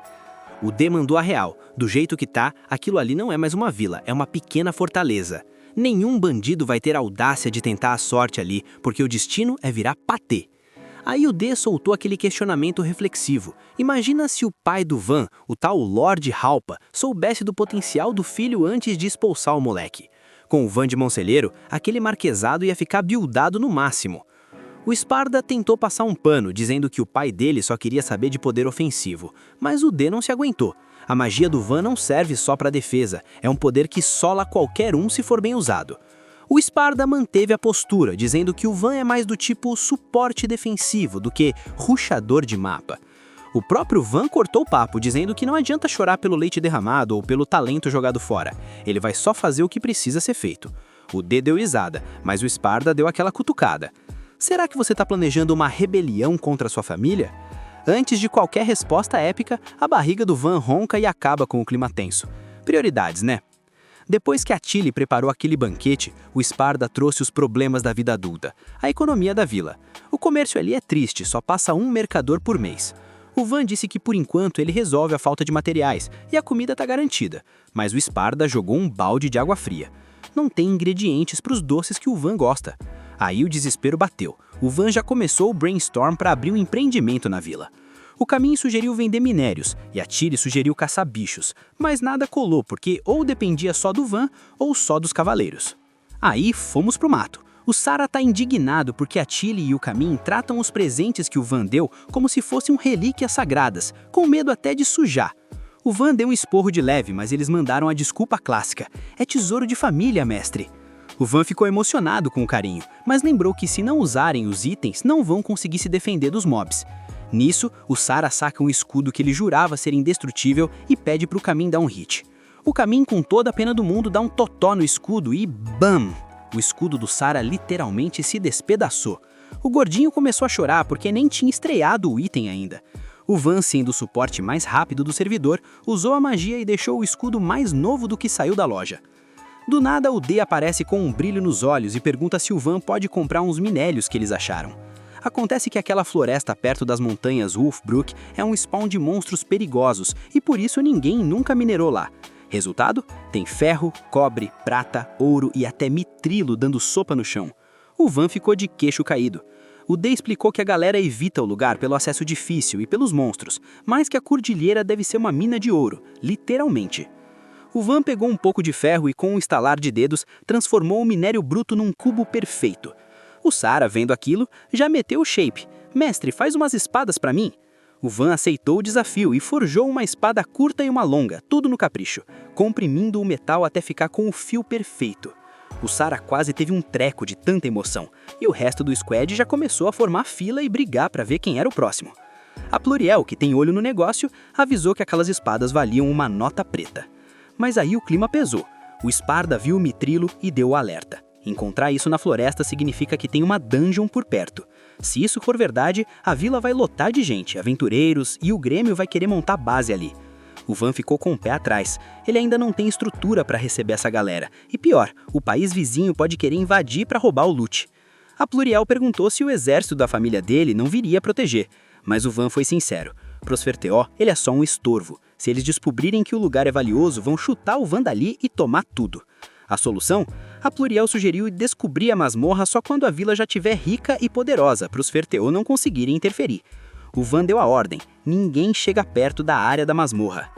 O D mandou a real. Do jeito que tá, aquilo ali não é mais uma vila, é uma pequena fortaleza. Nenhum bandido vai ter a audácia de tentar a sorte ali, porque o destino é virar patê. Aí o D soltou aquele questionamento reflexivo. Imagina se o pai do Van, o tal Lord Halpa, soubesse do potencial do filho antes de expulsar o moleque. Com o Van de Monselheiro, aquele marquesado ia ficar buildado no máximo. O Sparda tentou passar um pano, dizendo que o pai dele só queria saber de poder ofensivo, mas o D não se aguentou. A magia do Van não serve só para defesa, é um poder que sola qualquer um se for bem usado. O Sparda manteve a postura, dizendo que o Van é mais do tipo suporte defensivo do que rushador de mapa. O próprio Van cortou o papo, dizendo que não adianta chorar pelo leite derramado ou pelo talento jogado fora. Ele vai só fazer o que precisa ser feito. O D deu risada, mas o Sparda deu aquela cutucada. Será que você está planejando uma rebelião contra sua família? Antes de qualquer resposta épica, a barriga do Van ronca e acaba com o clima tenso. Prioridades, né? Depois que a Tilly preparou aquele banquete, o Sparda trouxe os problemas da vida adulta, a economia da vila. O comércio ali é triste, só passa um mercador por mês. O Van disse que por enquanto ele resolve a falta de materiais e a comida está garantida, mas o Sparda jogou um balde de água fria. Não tem ingredientes para os doces que o Van gosta. Aí o desespero bateu. O Van já começou o brainstorm para abrir um empreendimento na vila. O Caminho sugeriu vender minérios e a Tilly sugeriu caçar bichos, mas nada colou porque ou dependia só do Van ou só dos cavaleiros. Aí fomos pro mato. O Sara tá indignado porque a Tilly e o Caminho tratam os presentes que o Van deu como se fossem relíquias sagradas, com medo até de sujar. O Van deu um esporro de leve, mas eles mandaram a desculpa clássica. É tesouro de família, mestre. O Van ficou emocionado com o carinho, mas lembrou que se não usarem os itens, não vão conseguir se defender dos mobs. Nisso, o Sara saca um escudo que ele jurava ser indestrutível e pede pro Caminho dar um hit. O Caminho, com toda a pena do mundo, dá um totó no escudo e BAM! O escudo do Sara literalmente se despedaçou. O gordinho começou a chorar porque nem tinha estreado o item ainda. O Van, sendo o suporte mais rápido do servidor, usou a magia e deixou o escudo mais novo do que saiu da loja. Do nada, o D aparece com um brilho nos olhos e pergunta se o Van pode comprar uns minérios que eles acharam. Acontece que aquela floresta perto das montanhas Wolfbrook é um spawn de monstros perigosos e por isso ninguém nunca minerou lá. Resultado? Tem ferro, cobre, prata, ouro e até mitrilo dando sopa no chão. O Van ficou de queixo caído. O D explicou que a galera evita o lugar pelo acesso difícil e pelos monstros, mas que a cordilheira deve ser uma mina de ouro, literalmente. O Van pegou um pouco de ferro e com um estalar de dedos transformou o minério bruto num cubo perfeito. O Sara, vendo aquilo, já meteu o shape. Mestre, faz umas espadas pra mim. O Van aceitou o desafio e forjou uma espada curta e uma longa, tudo no capricho, comprimindo o metal até ficar com o fio perfeito. O Sara quase teve um treco de tanta emoção, e o resto do squad já começou a formar fila e brigar pra ver quem era o próximo. A Pluriel, que tem olho no negócio, avisou que aquelas espadas valiam uma nota preta. Mas aí o clima pesou. O Sparda viu o mitrilo e deu o alerta. Encontrar isso na floresta significa que tem uma dungeon por perto. Se isso for verdade, a vila vai lotar de gente, aventureiros, e o Grêmio vai querer montar base ali. O Van ficou com o pé atrás. Ele ainda não tem estrutura para receber essa galera. E pior, o país vizinho pode querer invadir para roubar o loot. A Pluriel perguntou se o exército da família dele não viria proteger. Mas o Van foi sincero. Pros Ferteó, ele é só um estorvo. Se eles descobrirem que o lugar é valioso, vão chutar o Van dali e tomar tudo. A solução? A Pluriel sugeriu descobrir a masmorra só quando a vila já estiver rica e poderosa, para os Ferteau não conseguirem interferir. O Van deu a ordem, ninguém chega perto da área da masmorra.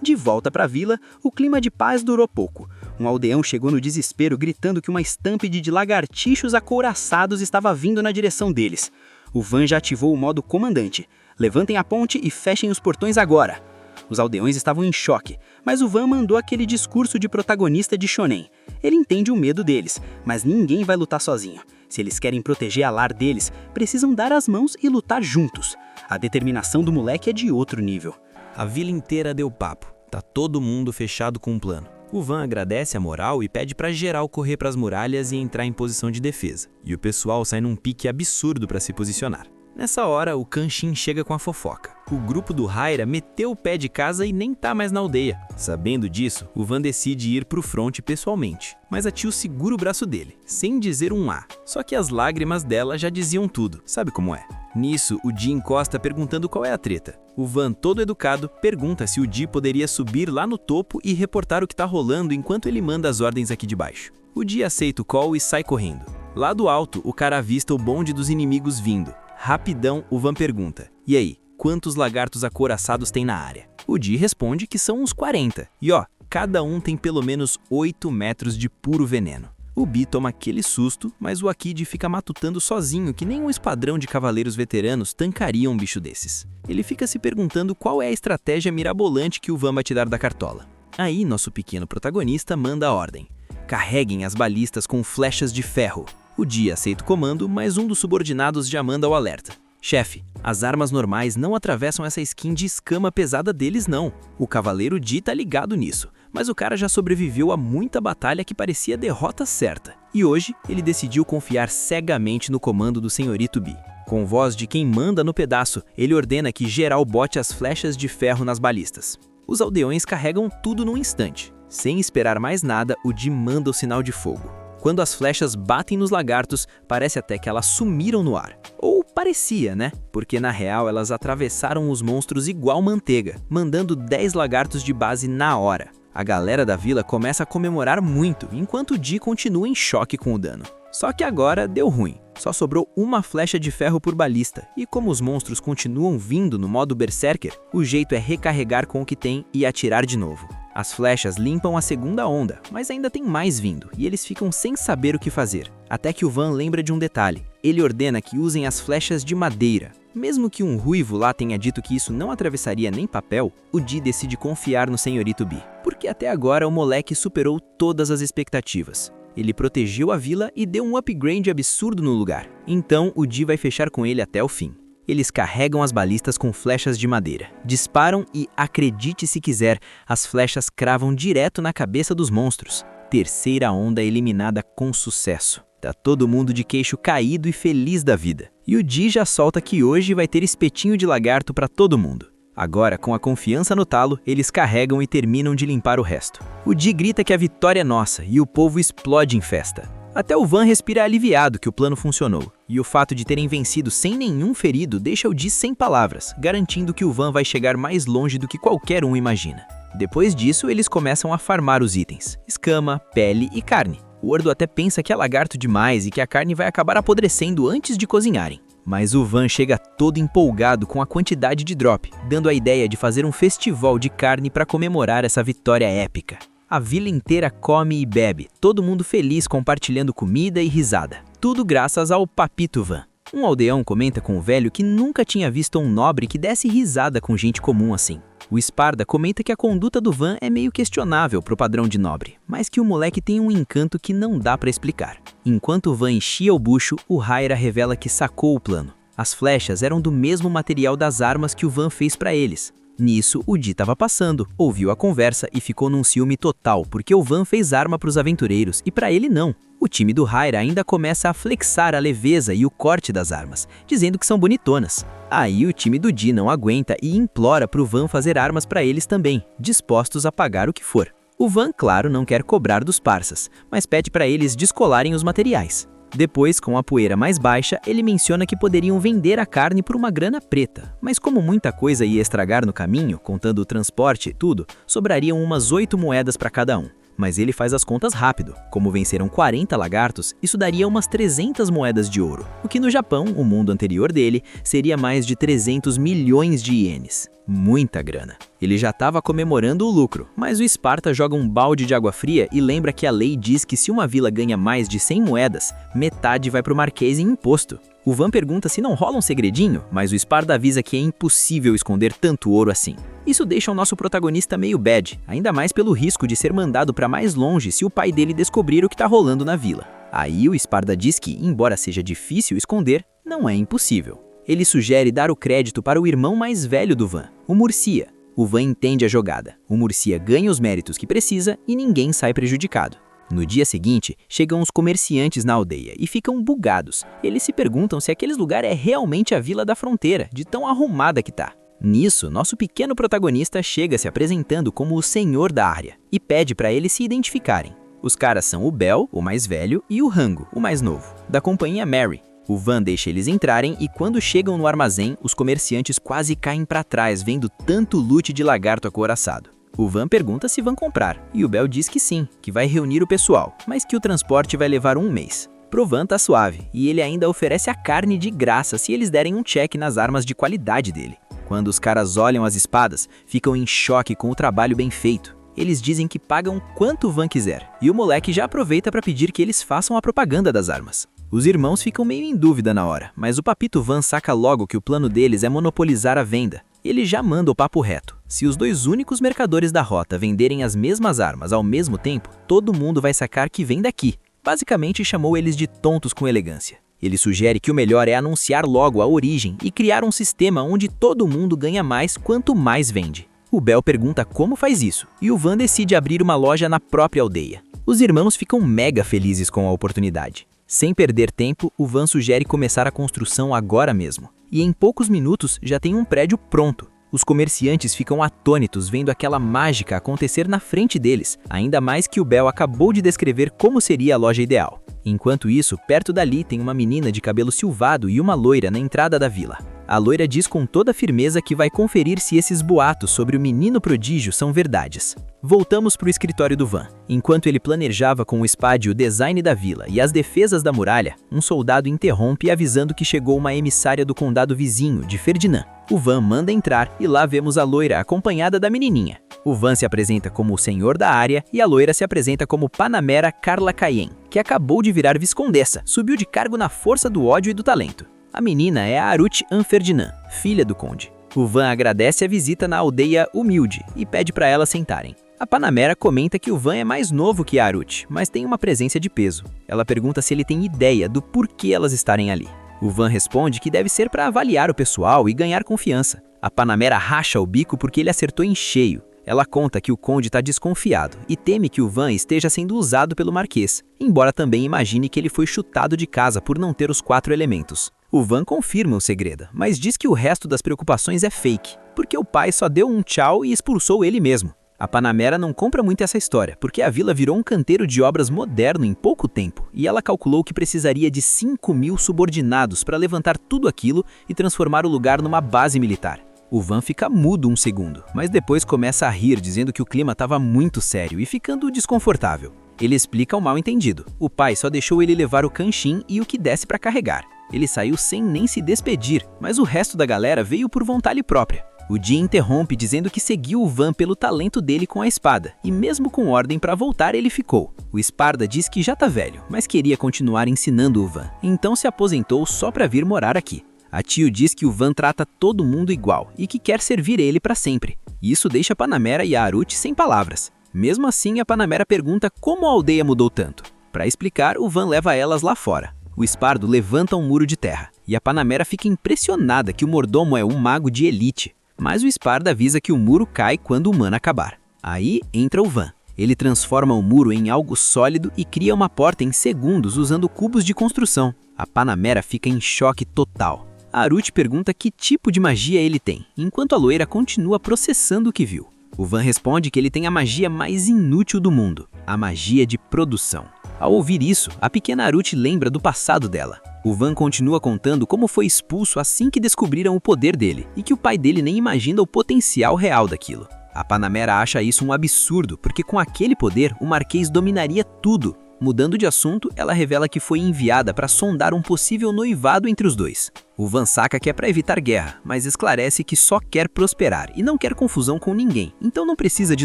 De volta para a vila, o clima de paz durou pouco. Um aldeão chegou no desespero gritando que uma estámpede de lagartixos acouraçados estava vindo na direção deles. O Van já ativou o modo comandante. Levantem a ponte e fechem os portões agora. Os aldeões estavam em choque, mas o Van mandou aquele discurso de protagonista de shonen. Ele entende o medo deles, mas ninguém vai lutar sozinho. Se eles querem proteger a lar deles, precisam dar as mãos e lutar juntos. A determinação do moleque é de outro nível. A vila inteira deu papo. Tá todo mundo fechado com um plano. O Van agradece a moral e pede pra geral correr pras muralhas e entrar em posição de defesa. E o pessoal sai num pique absurdo pra se posicionar. Nessa hora, o Kenshin chega com a fofoca. O grupo do Haira meteu o pé de casa e nem tá mais na aldeia. Sabendo disso, o Van decide ir pro fronte pessoalmente. Mas a Tio segura o braço dele, sem dizer um A. Só que as lágrimas dela já diziam tudo. Sabe como é? Nisso, o Di encosta perguntando qual é a treta. O Van, todo educado, pergunta se o Di poderia subir lá no topo e reportar o que tá rolando enquanto ele manda as ordens aqui de baixo. O Di aceita o call e sai correndo. Lá do alto, o cara avista o bonde dos inimigos vindo. Rapidão, o Van pergunta: "E aí, quantos lagartos acouraçados tem na área?" O Di responde que são uns 40. E ó, cada um tem pelo menos 8 metros de puro veneno. O Bi toma aquele susto, mas o Akid fica matutando sozinho que nem um esquadrão de cavaleiros veteranos tancaria um bicho desses. Ele fica se perguntando qual é a estratégia mirabolante que o Van vai tirar da cartola. Aí, nosso pequeno protagonista manda a ordem: "Carreguem as balistas com flechas de ferro." O Di aceita o comando, mas um dos subordinados já manda o alerta: "Chefe, as armas normais não atravessam essa skin de escama pesada deles não." O cavaleiro Di tá ligado nisso, mas o cara já sobreviveu a muita batalha que parecia derrota certa. E hoje, ele decidiu confiar cegamente no comando do senhorito Bi. Com voz de quem manda no pedaço, ele ordena que geral bote as flechas de ferro nas balistas. Os aldeões carregam tudo num instante. Sem esperar mais nada, o Di manda o sinal de fogo. Quando as flechas batem nos lagartos, parece até que elas sumiram no ar. Ou parecia, né? Porque na real elas atravessaram os monstros igual manteiga, mandando 10 lagartos de base na hora. A galera da vila começa a comemorar muito, enquanto o Di continua em choque com o dano. Só que agora deu ruim. Só sobrou uma flecha de ferro por balista, e como os monstros continuam vindo no modo Berserker, o jeito é recarregar com o que tem e atirar de novo. As flechas limpam a segunda onda, mas ainda tem mais vindo, e eles ficam sem saber o que fazer. Até que o Van lembra de um detalhe. Ele ordena que usem as flechas de madeira. Mesmo que um ruivo lá tenha dito que isso não atravessaria nem papel, o Di decide confiar no senhorito Bi, porque até agora o moleque superou todas as expectativas. Ele protegeu a vila e deu um upgrade absurdo no lugar. Então o Di vai fechar com ele até o fim. Eles carregam as balistas com flechas de madeira, disparam e, acredite se quiser, as flechas cravam direto na cabeça dos monstros. Terceira onda eliminada com sucesso. Tá todo mundo de queixo caído e feliz da vida. E o Di já solta que hoje vai ter espetinho de lagarto para todo mundo. Agora, com a confiança no talo, eles carregam e terminam de limpar o resto. O Di grita que a vitória é nossa e o povo explode em festa. Até o Van respira aliviado que o plano funcionou, e o fato de terem vencido sem nenhum ferido deixa o Di sem palavras, garantindo que o Van vai chegar mais longe do que qualquer um imagina. Depois disso, eles começam a farmar os itens: escama, pele e carne. O Ordo até pensa que é lagarto demais e que a carne vai acabar apodrecendo antes de cozinharem. Mas o Van chega todo empolgado com a quantidade de drop, dando a ideia de fazer um festival de carne para comemorar essa vitória épica. A vila inteira come e bebe, todo mundo feliz compartilhando comida e risada. Tudo graças ao Papito Van. Um aldeão comenta com o velho que nunca tinha visto um nobre que desse risada com gente comum assim. O Esparda comenta que a conduta do Van é meio questionável pro padrão de nobre, mas que o moleque tem um encanto que não dá pra explicar. Enquanto o Van enchia o bucho, o Haira revela que sacou o plano. As flechas eram do mesmo material das armas que o Van fez pra eles. Nisso, o Di tava passando, ouviu a conversa e ficou num ciúme total, porque o Van fez arma pros aventureiros e pra ele não. O time do Haira ainda começa a flexar a leveza e o corte das armas, dizendo que são bonitonas. Aí o time do Di não aguenta e implora pro Van fazer armas pra eles também, dispostos a pagar o que for. O Van, claro, não quer cobrar dos parças, mas pede pra eles descolarem os materiais. Depois, com a poeira mais baixa, ele menciona que poderiam vender a carne por uma grana preta, mas como muita coisa ia estragar no caminho, contando o transporte e tudo, sobrariam umas 8 moedas para cada um. mas ele faz as contas rápido. Como venceram 40 lagartos, isso daria umas 300 moedas de ouro, o que no Japão, o mundo anterior dele, seria mais de 300 milhões de ienes. Muita grana. Ele já estava comemorando o lucro, mas o Esparta joga um balde de água fria e lembra que a lei diz que se uma vila ganha mais de 100 moedas, metade vai para o marquês em imposto. O Van pergunta se não rola um segredinho, mas o Esparta avisa que é impossível esconder tanto ouro assim. Isso deixa o nosso protagonista meio bad, ainda mais pelo risco de ser mandado para mais longe se o pai dele descobrir o que está rolando na vila. Aí o Esparta diz que, embora seja difícil esconder, não é impossível. Ele sugere dar o crédito para o irmão mais velho do Van, o Murcia. O Van entende a jogada. O Murcia ganha os méritos que precisa e ninguém sai prejudicado. No dia seguinte, chegam os comerciantes na aldeia e ficam bugados. Eles se perguntam se aquele lugar é realmente a Vila da Fronteira, de tão arrumada que tá. Nisso, nosso pequeno protagonista chega se apresentando como o senhor da área e pede para eles se identificarem. Os caras são o Bel, o mais velho, e o Rango, o mais novo, da companhia Mary. O Van deixa eles entrarem e quando chegam no armazém, os comerciantes quase caem para trás vendo tanto loot de lagarto acouraçado. O Van pergunta se vão comprar, e o Bel diz que sim, que vai reunir o pessoal, mas que o transporte vai levar um mês. Pro Van tá suave, e ele ainda oferece a carne de graça se eles derem um check nas armas de qualidade dele. Quando os caras olham as espadas, ficam em choque com o trabalho bem feito. Eles dizem que pagam quanto o Van quiser, e o moleque já aproveita para pedir que eles façam a propaganda das armas. Os irmãos ficam meio em dúvida na hora, mas o papito Van saca logo que o plano deles é monopolizar a venda. Ele já manda o papo reto. Se os dois únicos mercadores da rota venderem as mesmas armas ao mesmo tempo, todo mundo vai sacar que vem daqui. Basicamente chamou eles de tontos com elegância. Ele sugere que o melhor é anunciar logo a origem e criar um sistema onde todo mundo ganha mais quanto mais vende. O Bel pergunta como faz isso, e o Van decide abrir uma loja na própria aldeia. Os irmãos ficam mega felizes com a oportunidade. Sem perder tempo, o Van sugere começar a construção agora mesmo. E em poucos minutos já tem um prédio pronto. Os comerciantes ficam atônitos vendo aquela mágica acontecer na frente deles, ainda mais que o Bel acabou de descrever como seria a loja ideal. Enquanto isso, perto dali tem uma menina de cabelo silvado e uma loira na entrada da vila. A loira diz com toda firmeza que vai conferir se esses boatos sobre o menino prodígio são verdades. Voltamos para o escritório do Van. Enquanto ele planejava com o Spade o design da vila e as defesas da muralha, um soldado interrompe avisando que chegou uma emissária do condado vizinho, de Ferdinand. O Van manda entrar e lá vemos a loira acompanhada da menininha. O Van se apresenta como o senhor da área e a loira se apresenta como Panamera Carla Cayenne, que acabou de virar viscondessa, subiu de cargo na força do ódio e do talento. A menina é a Aruti Ferdinand, filha do conde. O Van agradece a visita na aldeia humilde e pede para elas sentarem. A Panamera comenta que o Van é mais novo que a Aruti, mas tem uma presença de peso. Ela pergunta se ele tem ideia do porquê elas estarem ali. O Van responde que deve ser para avaliar o pessoal e ganhar confiança. A Panamera racha o bico porque ele acertou em cheio. Ela conta que o conde está desconfiado e teme que o Van esteja sendo usado pelo marquês, embora também imagine que ele foi chutado de casa por não ter os 4 elementos. O Van confirma o segredo, mas diz que o resto das preocupações é fake, porque o pai só deu um tchau e expulsou ele mesmo. A Panamera não compra muito essa história, porque a vila virou um canteiro de obras moderno em pouco tempo, e ela calculou que precisaria de 5.000 subordinados para levantar tudo aquilo e transformar o lugar numa base militar. O Van fica mudo um segundo, mas depois começa a rir dizendo que o clima estava muito sério e ficando desconfortável. Ele explica o mal-entendido. O pai só deixou ele levar o canchim e o que desse para carregar. Ele saiu sem nem se despedir, mas o resto da galera veio por vontade própria. O dia interrompe dizendo que seguiu o Van pelo talento dele com a espada, e mesmo com ordem para voltar ele ficou. O Esparda diz que já tá velho, mas queria continuar ensinando o Van, então se aposentou só para vir morar aqui. A tio diz que o Van trata todo mundo igual e que quer servir ele para sempre. Isso deixa a Panamera e a Aruti sem palavras. Mesmo assim, a Panamera pergunta como a aldeia mudou tanto. Para explicar, o Van leva elas lá fora. O Espardo levanta um muro de terra, e a Panamera fica impressionada que o mordomo é um mago de elite. Mas o Esparda avisa que o muro cai quando o mana acabar. Aí entra o Van. Ele transforma o muro em algo sólido e cria uma porta em segundos usando cubos de construção. A Panamera fica em choque total. A Aruti pergunta que tipo de magia ele tem, enquanto a loira continua processando o que viu. O Van responde que ele tem a magia mais inútil do mundo, a magia de produção. Ao ouvir isso, a pequena Aruti lembra do passado dela. O Van continua contando como foi expulso assim que descobriram o poder dele, e que o pai dele nem imagina o potencial real daquilo. A Panamera acha isso um absurdo, porque com aquele poder, o Marquês dominaria tudo. Mudando de assunto, ela revela que foi enviada para sondar um possível noivado entre os dois. O Van saca que é para evitar guerra, mas esclarece que só quer prosperar e não quer confusão com ninguém, então não precisa de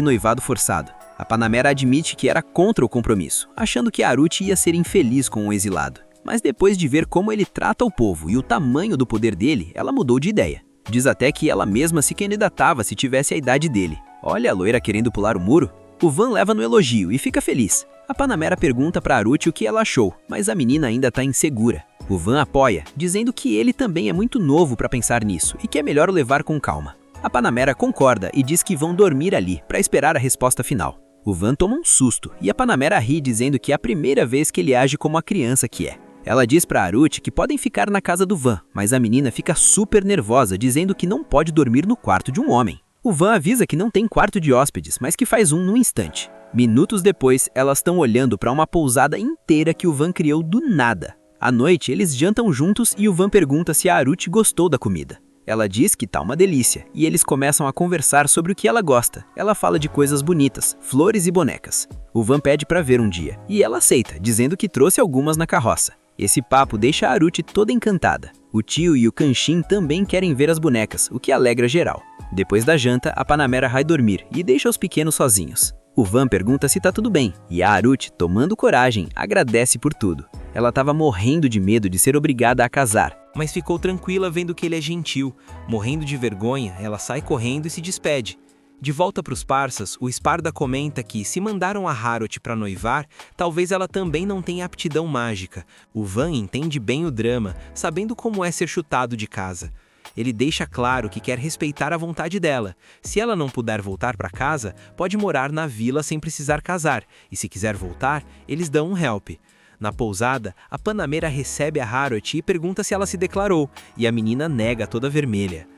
noivado forçado. A Panamera admite que era contra o compromisso, achando que Aruti ia ser infeliz com o exilado. Mas depois de ver como ele trata o povo e o tamanho do poder dele, ela mudou de ideia. Diz até que ela mesma se candidatava se tivesse a idade dele. Olha a loira querendo pular o muro. O Van leva no elogio e fica feliz. A Panamera pergunta para Aruti o que ela achou, mas a menina ainda está insegura. O Van apoia, dizendo que ele também é muito novo para pensar nisso e que é melhor o levar com calma. A Panamera concorda e diz que vão dormir ali para esperar a resposta final. O Van toma um susto e a Panamera ri dizendo que é a primeira vez que ele age como a criança que é. Ela diz para Aruti que podem ficar na casa do Van, mas a menina fica super nervosa dizendo que não pode dormir no quarto de um homem. O Van avisa que não tem quarto de hóspedes, mas que faz um num instante. Minutos depois, elas estão olhando para uma pousada inteira que o Van criou do nada. À noite, eles jantam juntos e o Van pergunta se a Aruti gostou da comida. Ela diz que tá uma delícia, e eles começam a conversar sobre o que ela gosta. Ela fala de coisas bonitas, flores e bonecas. O Van pede para ver um dia, e ela aceita, dizendo que trouxe algumas na carroça. Esse papo deixa a Aruti toda encantada. O tio e o Kanshin também querem ver as bonecas, o que alegra geral. Depois da janta, a Panamera vai dormir e deixa os pequenos sozinhos. O Van pergunta se tá tudo bem, e a Aruti, tomando coragem, agradece por tudo. Ela estava morrendo de medo de ser obrigada a casar, mas ficou tranquila vendo que ele é gentil. Morrendo de vergonha, ela sai correndo e se despede. De volta para os parças, o Sparda comenta que, se mandaram a Haruti para noivar, talvez ela também não tenha aptidão mágica. O Van entende bem o drama, sabendo como é ser chutado de casa. Ele deixa claro que quer respeitar a vontade dela. Se ela não puder voltar para casa, pode morar na vila sem precisar casar, e se quiser voltar, eles dão um help. Na pousada, a Panamera recebe a Haruti e pergunta se ela se declarou, e a menina nega toda vermelha.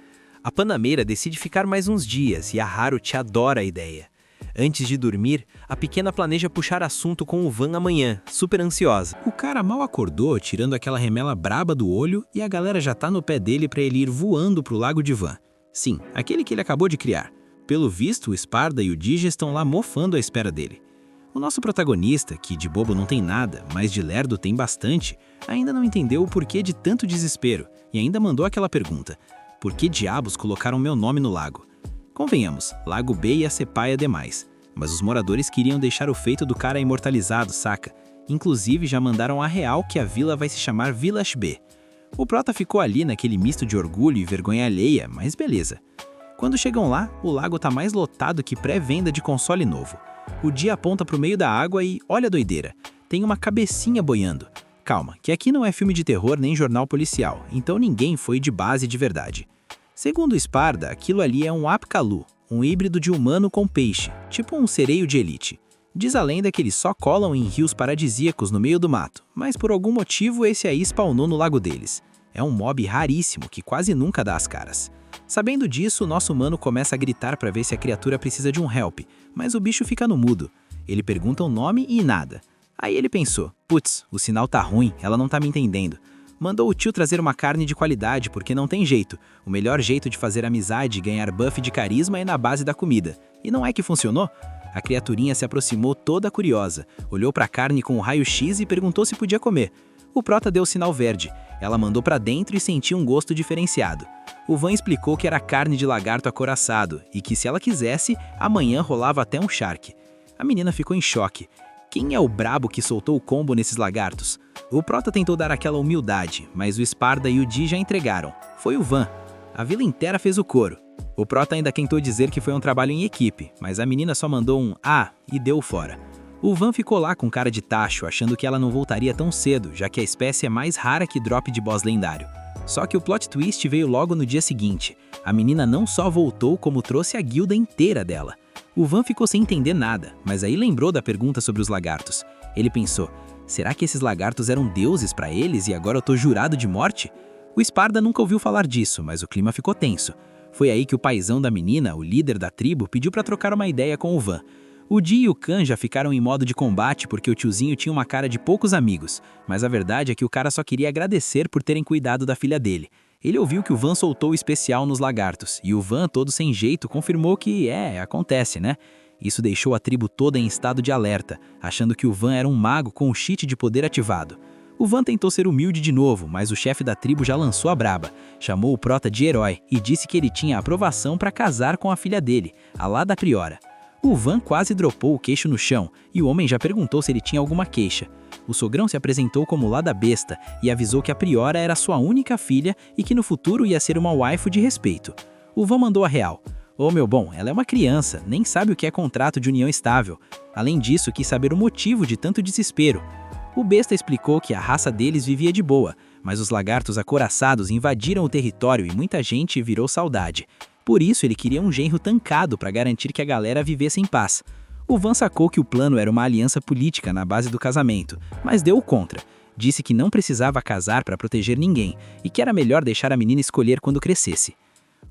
A Panamera decide ficar mais uns dias e a Haruti adora a ideia. Antes de dormir, a pequena planeja puxar assunto com o Van amanhã, super ansiosa. O cara mal acordou, tirando aquela remela braba do olho, e a galera já tá no pé dele pra ele ir voando pro lago de Van. Sim, aquele que ele acabou de criar. Pelo visto, o Sparda e o Digi estão lá mofando à espera dele. O nosso protagonista, que de bobo não tem nada, mas de lerdo tem bastante, ainda não entendeu o porquê de tanto desespero, e ainda mandou aquela pergunta: por que diabos colocaram meu nome no lago? Convenhamos, Lago B ia ser paia demais, mas os moradores queriam deixar o feito do cara imortalizado, saca? Inclusive já mandaram a real que a vila vai se chamar Village B. O prota ficou ali naquele misto de orgulho e vergonha alheia, mas beleza. Quando chegam lá, o lago tá mais lotado que pré-venda de console novo. O dia aponta pro meio da água e, olha a doideira, tem uma cabecinha boiando. Calma, que aqui não é filme de terror nem jornal policial, então ninguém foi de base de verdade. Segundo o Sparda, aquilo ali é um Apkalu, um híbrido de humano com peixe, tipo um sereio de elite. Diz a lenda que eles só colam em rios paradisíacos no meio do mato, mas por algum motivo esse aí spawnou no lago deles. É um mob raríssimo que quase nunca dá as caras. Sabendo disso, o nosso humano começa a gritar para ver se a criatura precisa de um help, mas o bicho fica no mudo. Ele pergunta o nome e nada. Aí ele pensou, putz, o sinal tá ruim, ela não tá me entendendo. Mandou o tio trazer uma carne de qualidade porque não tem jeito. O melhor jeito de fazer amizade e ganhar buff de carisma é na base da comida. E não é que funcionou? A criaturinha se aproximou toda curiosa, olhou pra carne com o raio-x e perguntou se podia comer. O prota deu o sinal verde. Ela mandou pra dentro e sentiu um gosto diferenciado. O Van explicou que era carne de lagarto acoraçado e que se ela quisesse, amanhã rolava até um shark. A menina ficou em choque. Quem é o brabo que soltou o combo nesses lagartos? O prota tentou dar aquela humildade, mas o Sparda e o Di já entregaram. Foi o Van. A vila inteira fez o coro. O prota ainda tentou dizer que foi um trabalho em equipe, mas a menina só mandou um "ah" e deu fora. O Van ficou lá com cara de tacho, achando que ela não voltaria tão cedo, já que a espécie é mais rara que drop de boss lendário. Só que o plot twist veio logo no dia seguinte. A menina não só voltou, como trouxe a guilda inteira dela. O Van ficou sem entender nada, mas aí lembrou da pergunta sobre os lagartos. Ele pensou, será que esses lagartos eram deuses pra eles e agora eu tô jurado de morte? O Sparda nunca ouviu falar disso, mas o clima ficou tenso. Foi aí que o paizão da menina, o líder da tribo, pediu pra trocar uma ideia com o Van. O Di e o Kan já ficaram em modo de combate porque o tiozinho tinha uma cara de poucos amigos, mas a verdade é que o cara só queria agradecer por terem cuidado da filha dele. Ele ouviu que o Van soltou o especial nos lagartos, e o Van, todo sem jeito, confirmou que acontece, né? Isso deixou a tribo toda em estado de alerta, achando que o Van era um mago com o cheat de poder ativado. O Van tentou ser humilde de novo, mas o chefe da tribo já lançou a braba. Chamou o Prota de herói e disse que ele tinha aprovação para casar com a filha dele, a Lada Priora. O Van quase dropou o queixo no chão, e o homem já perguntou se ele tinha alguma queixa. O sogrão se apresentou como Lada Besta e avisou que a Priora era sua única filha e que no futuro ia ser uma waifu de respeito. O Van mandou a real. Ô meu bom, ela é uma criança, nem sabe o que é contrato de união estável. Além disso, quis saber o motivo de tanto desespero. O besta explicou que a raça deles vivia de boa, mas os lagartos acoraçados invadiram o território e muita gente virou saudade. Por isso ele queria um genro tancado para garantir que a galera vivesse em paz. O Van sacou que o plano era uma aliança política na base do casamento, mas deu o contra. Disse que não precisava casar para proteger ninguém e que era melhor deixar a menina escolher quando crescesse.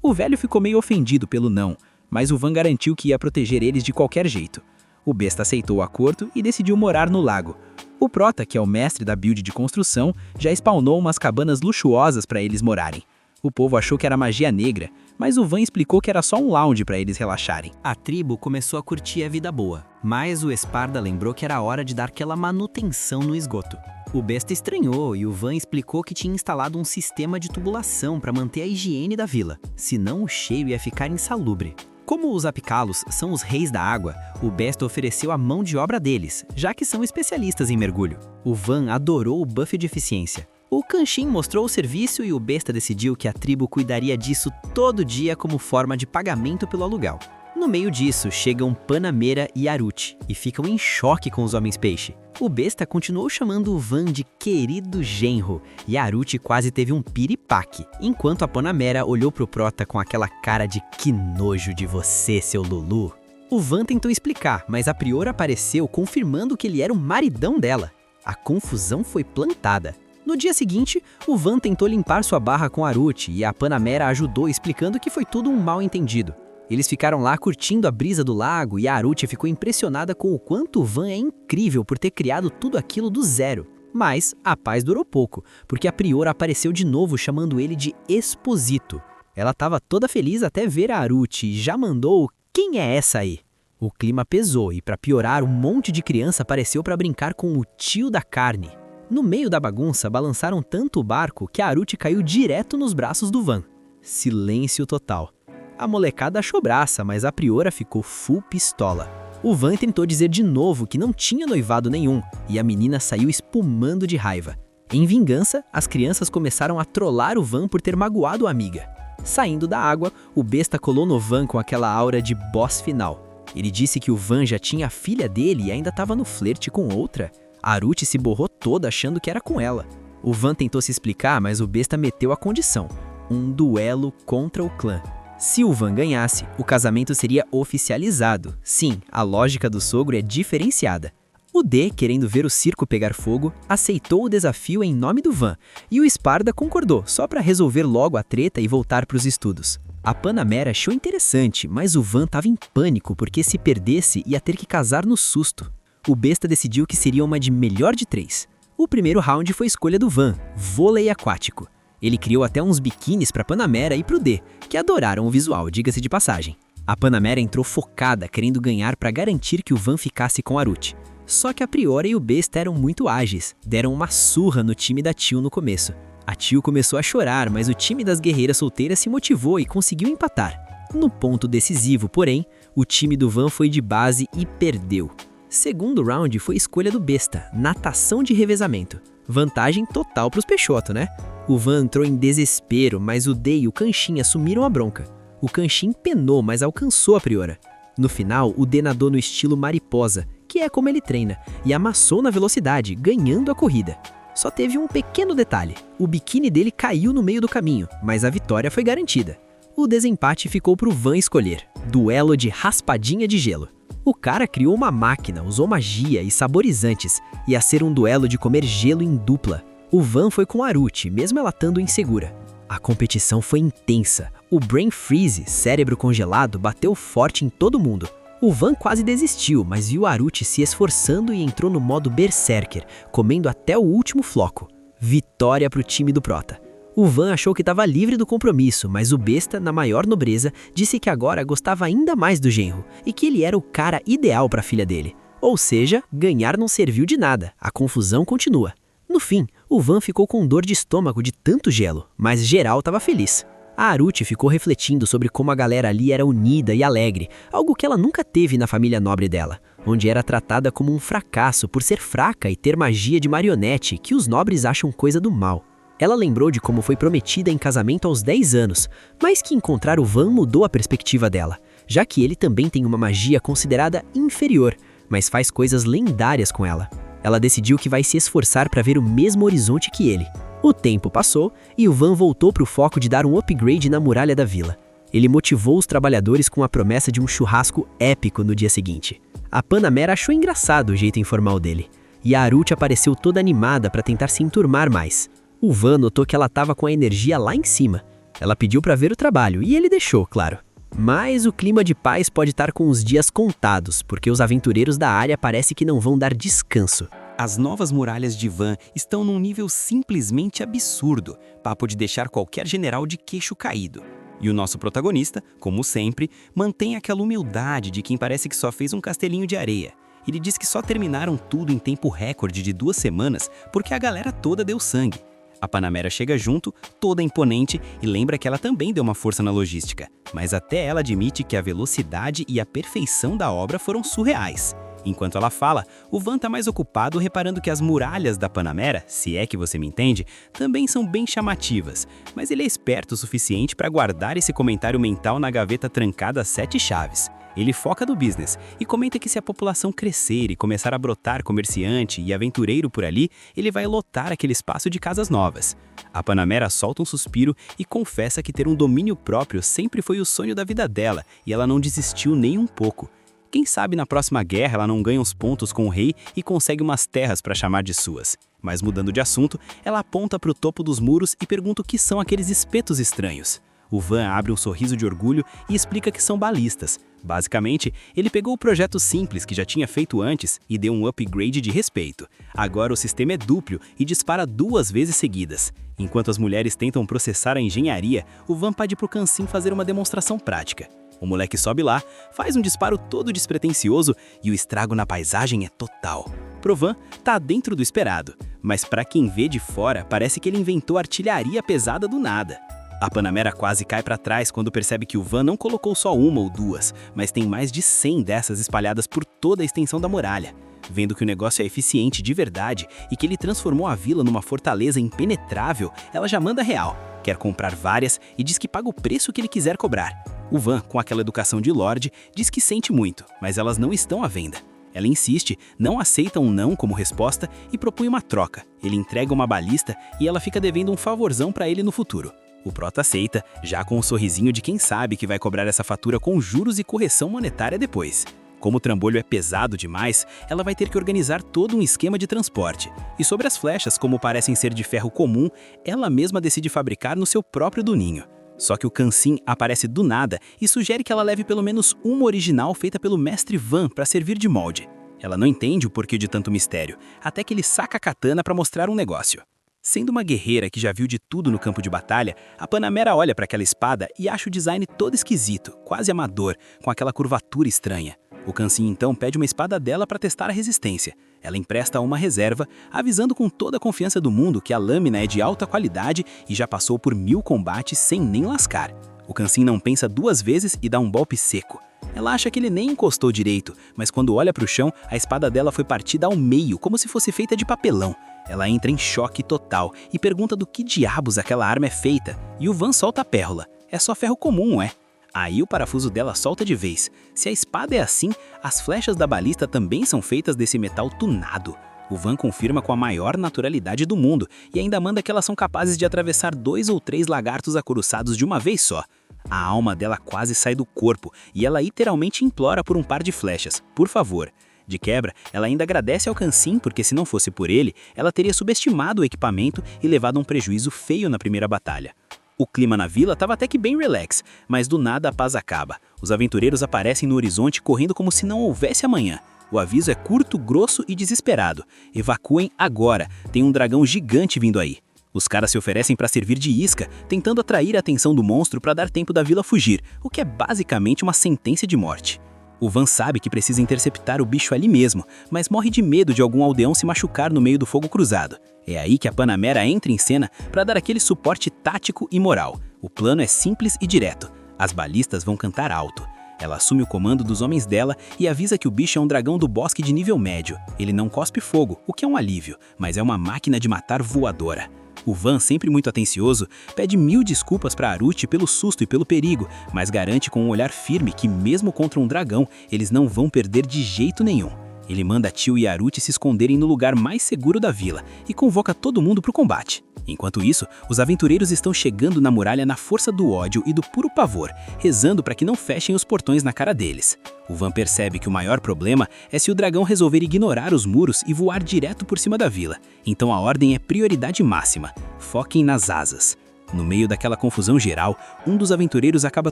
O velho ficou meio ofendido pelo não, mas o Van garantiu que ia proteger eles de qualquer jeito. O besta aceitou o acordo e decidiu morar no lago. O Prota, que é o mestre da build de construção, já spawnou umas cabanas luxuosas para eles morarem. O povo achou que era magia negra, mas o Van explicou que era só um lounge para eles relaxarem. A tribo começou a curtir a vida boa, mas o Esparda lembrou que era hora de dar aquela manutenção no esgoto. O besta estranhou e o Van explicou que tinha instalado um sistema de tubulação para manter a higiene da vila, senão o cheiro ia ficar insalubre. Como os apicalos são os reis da água, o besta ofereceu a mão de obra deles, já que são especialistas em mergulho. O Van adorou o buff de eficiência. O Kanshin mostrou o serviço e o besta decidiu que a tribo cuidaria disso todo dia como forma de pagamento pelo aluguel. No meio disso, chegam Panamera e Aruti, e ficam em choque com os homens-peixe. O besta continuou chamando o Van de querido genro, e Aruti quase teve um piripaque, enquanto a Panamera olhou pro Prota com aquela cara de que nojo de você, seu Lulu. O Van tentou explicar, mas a Priora apareceu confirmando que ele era o maridão dela. A confusão foi plantada. No dia seguinte, o Van tentou limpar sua barra com Aruti e a Panamera ajudou explicando que foi tudo um mal-entendido. Eles ficaram lá curtindo a brisa do lago e a Aruti ficou impressionada com o quanto o Van é incrível por ter criado tudo aquilo do zero. Mas a paz durou pouco, porque a Priora apareceu de novo chamando ele de Exposito. Ela estava toda feliz até ver a Aruti e já mandou "Quem é essa aí?". O clima pesou e, para piorar, um monte de criança apareceu para brincar com o tio da carne. No meio da bagunça, balançaram tanto o barco que a Aruti caiu direto nos braços do Van. Silêncio total. A molecada achou braça, mas a Priora ficou full pistola. O Van tentou dizer de novo que não tinha noivado nenhum, e a menina saiu espumando de raiva. Em vingança, as crianças começaram a trollar o Van por ter magoado a amiga. Saindo da água, o besta colou no Van com aquela aura de boss final. Ele disse que o Van já tinha a filha dele e ainda estava no flerte com outra. A Aruti se borrou toda achando que era com ela. O Van tentou se explicar, mas o besta meteu a condição: um duelo contra o clã. Se o Van ganhasse, o casamento seria oficializado. Sim, a lógica do sogro é diferenciada. O D, querendo ver o circo pegar fogo, aceitou o desafio em nome do Van, e o Esparda concordou, só para resolver logo a treta e voltar para os estudos. A Panamera achou interessante, mas o Van estava em pânico porque se perdesse ia ter que casar no susto. O besta decidiu que seria uma de melhor de 3. O primeiro round foi escolha do Van, vôlei aquático. Ele criou até uns biquínis para Panamera e pro D, que adoraram o visual, diga-se de passagem. A Panamera entrou focada, querendo ganhar para garantir que o Van ficasse com Aruti. Só que a Priora e o besta eram muito ágeis, deram uma surra no time da Tio no começo. A Tio começou a chorar, mas o time das guerreiras solteiras se motivou e conseguiu empatar. No ponto decisivo, porém, o time do Van foi de base e perdeu. Segundo round foi escolha do besta, natação de revezamento. Vantagem total pros Peixoto, né? O Van entrou em desespero, mas o D e o Kanshin assumiram a bronca. O Kanshin penou, mas alcançou a Priora. No final, o D nadou no estilo mariposa, que é como ele treina, e amassou na velocidade, ganhando a corrida. Só teve um pequeno detalhe: o biquíni dele caiu no meio do caminho, mas a vitória foi garantida. O desempate ficou pro Van escolher, duelo de raspadinha de gelo. O cara criou uma máquina, usou magia e saborizantes, ia ser um duelo de comer gelo em dupla. O Van foi com Aruti, mesmo ela estando insegura. A competição foi intensa. O Brain Freeze, cérebro congelado, bateu forte em todo mundo. O Van quase desistiu, mas viu Aruti se esforçando e entrou no modo Berserker, comendo até o último floco. Vitória pro time do Prota. O Van achou que estava livre do compromisso, mas o besta, na maior nobreza, disse que agora gostava ainda mais do genro e que ele era o cara ideal para a filha dele. Ou seja, ganhar não serviu de nada, a confusão continua. No fim, o Van ficou com dor de estômago de tanto gelo, mas geral estava feliz. A Aruti ficou refletindo sobre como a galera ali era unida e alegre, algo que ela nunca teve na família nobre dela, onde era tratada como um fracasso por ser fraca e ter magia de marionete que os nobres acham coisa do mal. Ela lembrou de como foi prometida em casamento aos 10 anos, mas que encontrar o Van mudou a perspectiva dela, já que ele também tem uma magia considerada inferior, mas faz coisas lendárias com ela. Ela decidiu que vai se esforçar para ver o mesmo horizonte que ele. O tempo passou e o Van voltou para o foco de dar um upgrade na muralha da vila. Ele motivou os trabalhadores com a promessa de um churrasco épico no dia seguinte. A Panamera achou engraçado o jeito informal dele, e a Aruti apareceu toda animada para tentar se enturmar mais. O Van notou que ela estava com a energia lá em cima. Ela pediu para ver o trabalho e ele deixou, claro. Mas o clima de paz pode estar com os dias contados, porque os aventureiros da área parece que não vão dar descanso. As novas muralhas de Van estão num nível simplesmente absurdo, papo de deixar qualquer general de queixo caído. E o nosso protagonista, como sempre, mantém aquela humildade de quem parece que só fez um castelinho de areia. Ele diz que só terminaram tudo em tempo recorde de 2 semanas porque a galera toda deu sangue. A Panamera chega junto, toda imponente, e lembra que ela também deu uma força na logística, mas até ela admite que a velocidade e a perfeição da obra foram surreais. Enquanto ela fala, o Van tá mais ocupado reparando que as muralhas da Panamera, se é que você me entende, também são bem chamativas, mas ele é esperto o suficiente para guardar esse comentário mental na gaveta trancada a 7 chaves. Ele foca no business e comenta que se a população crescer e começar a brotar comerciante e aventureiro por ali, ele vai lotar aquele espaço de casas novas. A Panamera solta um suspiro e confessa que ter um domínio próprio sempre foi o sonho da vida dela e ela não desistiu nem um pouco. Quem sabe na próxima guerra ela não ganha uns pontos com o rei e consegue umas terras para chamar de suas. Mas mudando de assunto, ela aponta para o topo dos muros e pergunta o que são aqueles espetos estranhos. O Van abre um sorriso de orgulho e explica que são balistas. Basicamente, ele pegou o projeto simples que já tinha feito antes e deu um upgrade de respeito. Agora o sistema é duplo e dispara 2 vezes seguidas. Enquanto as mulheres tentam processar a engenharia, o Van pede pro Kansim fazer uma demonstração prática. O moleque sobe lá, faz um disparo todo despretensioso e o estrago na paisagem é total. Pro Van, tá dentro do esperado, mas pra quem vê de fora, parece que ele inventou artilharia pesada do nada. A Panamera quase cai para trás quando percebe que o Van não colocou só 1 ou 2, mas tem mais de 100 dessas espalhadas por toda a extensão da muralha. Vendo que o negócio é eficiente de verdade e que ele transformou a vila numa fortaleza impenetrável, ela já manda real, quer comprar várias e diz que paga o preço que ele quiser cobrar. O Van, com aquela educação de lorde, diz que sente muito, mas elas não estão à venda. Ela insiste, não aceita um não como resposta e propõe uma troca. Ele entrega uma balista e ela fica devendo um favorzão para ele no futuro. O prota aceita, já com um sorrisinho de quem sabe que vai cobrar essa fatura com juros e correção monetária depois. Como o trambolho é pesado demais, ela vai ter que organizar todo um esquema de transporte. E sobre as flechas, como parecem ser de ferro comum, ela mesma decide fabricar no seu próprio duninho. Só que o Kansim aparece do nada e sugere que ela leve pelo menos uma original feita pelo mestre Van para servir de molde. Ela não entende o porquê de tanto mistério, até que ele saca a katana para mostrar um negócio. Sendo uma guerreira que já viu de tudo no campo de batalha, a Panamera olha para aquela espada e acha o design todo esquisito, quase amador, com aquela curvatura estranha. O Kansim então pede uma espada dela para testar a resistência. Ela empresta uma reserva, avisando com toda a confiança do mundo que a lâmina é de alta qualidade e já passou por 1000 combates sem nem lascar. O Kansim não pensa 2 vezes e dá um golpe seco. Ela acha que ele nem encostou direito, mas quando olha para o chão, a espada dela foi partida ao meio, como se fosse feita de papelão. Ela entra em choque total e pergunta do que diabos aquela arma é feita, e o Van solta a pérola. É só ferro comum, é? Aí o parafuso dela solta de vez. Se a espada é assim, as flechas da balista também são feitas desse metal tunado. O Van confirma com a maior naturalidade do mundo e ainda manda que elas são capazes de atravessar 2 ou 3 lagartos acoruçados de uma vez só. A alma dela quase sai do corpo e ela literalmente implora por um par de flechas, por favor. De quebra, ela ainda agradece ao Kansim porque se não fosse por ele, ela teria subestimado o equipamento e levado um prejuízo feio na primeira batalha. O clima na vila estava até que bem relax, mas do nada a paz acaba. Os aventureiros aparecem no horizonte correndo como se não houvesse amanhã. O aviso é curto, grosso e desesperado. Evacuem agora, tem um dragão gigante vindo aí. Os caras se oferecem para servir de isca, tentando atrair a atenção do monstro para dar tempo da vila fugir, o que é basicamente uma sentença de morte. O Van sabe que precisa interceptar o bicho ali mesmo, mas morre de medo de algum aldeão se machucar no meio do fogo cruzado. É aí que a Panamera entra em cena para dar aquele suporte tático e moral. O plano é simples e direto. As balistas vão cantar alto. Ela assume o comando dos homens dela e avisa que o bicho é um dragão do bosque de nível médio. Ele não cospe fogo, o que é um alívio, mas é uma máquina de matar voadora. O Van, sempre muito atencioso, pede 1000 desculpas para Aruti pelo susto e pelo perigo, mas garante com um olhar firme que mesmo contra um dragão, eles não vão perder de jeito nenhum. Ele manda Tio e Aruti se esconderem no lugar mais seguro da vila e convoca todo mundo para o combate. Enquanto isso, os aventureiros estão chegando na muralha na força do ódio e do puro pavor, rezando para que não fechem os portões na cara deles. O Van percebe que o maior problema é se o dragão resolver ignorar os muros e voar direto por cima da vila. Então a ordem é prioridade máxima: foquem nas asas. No meio daquela confusão geral, um dos aventureiros acaba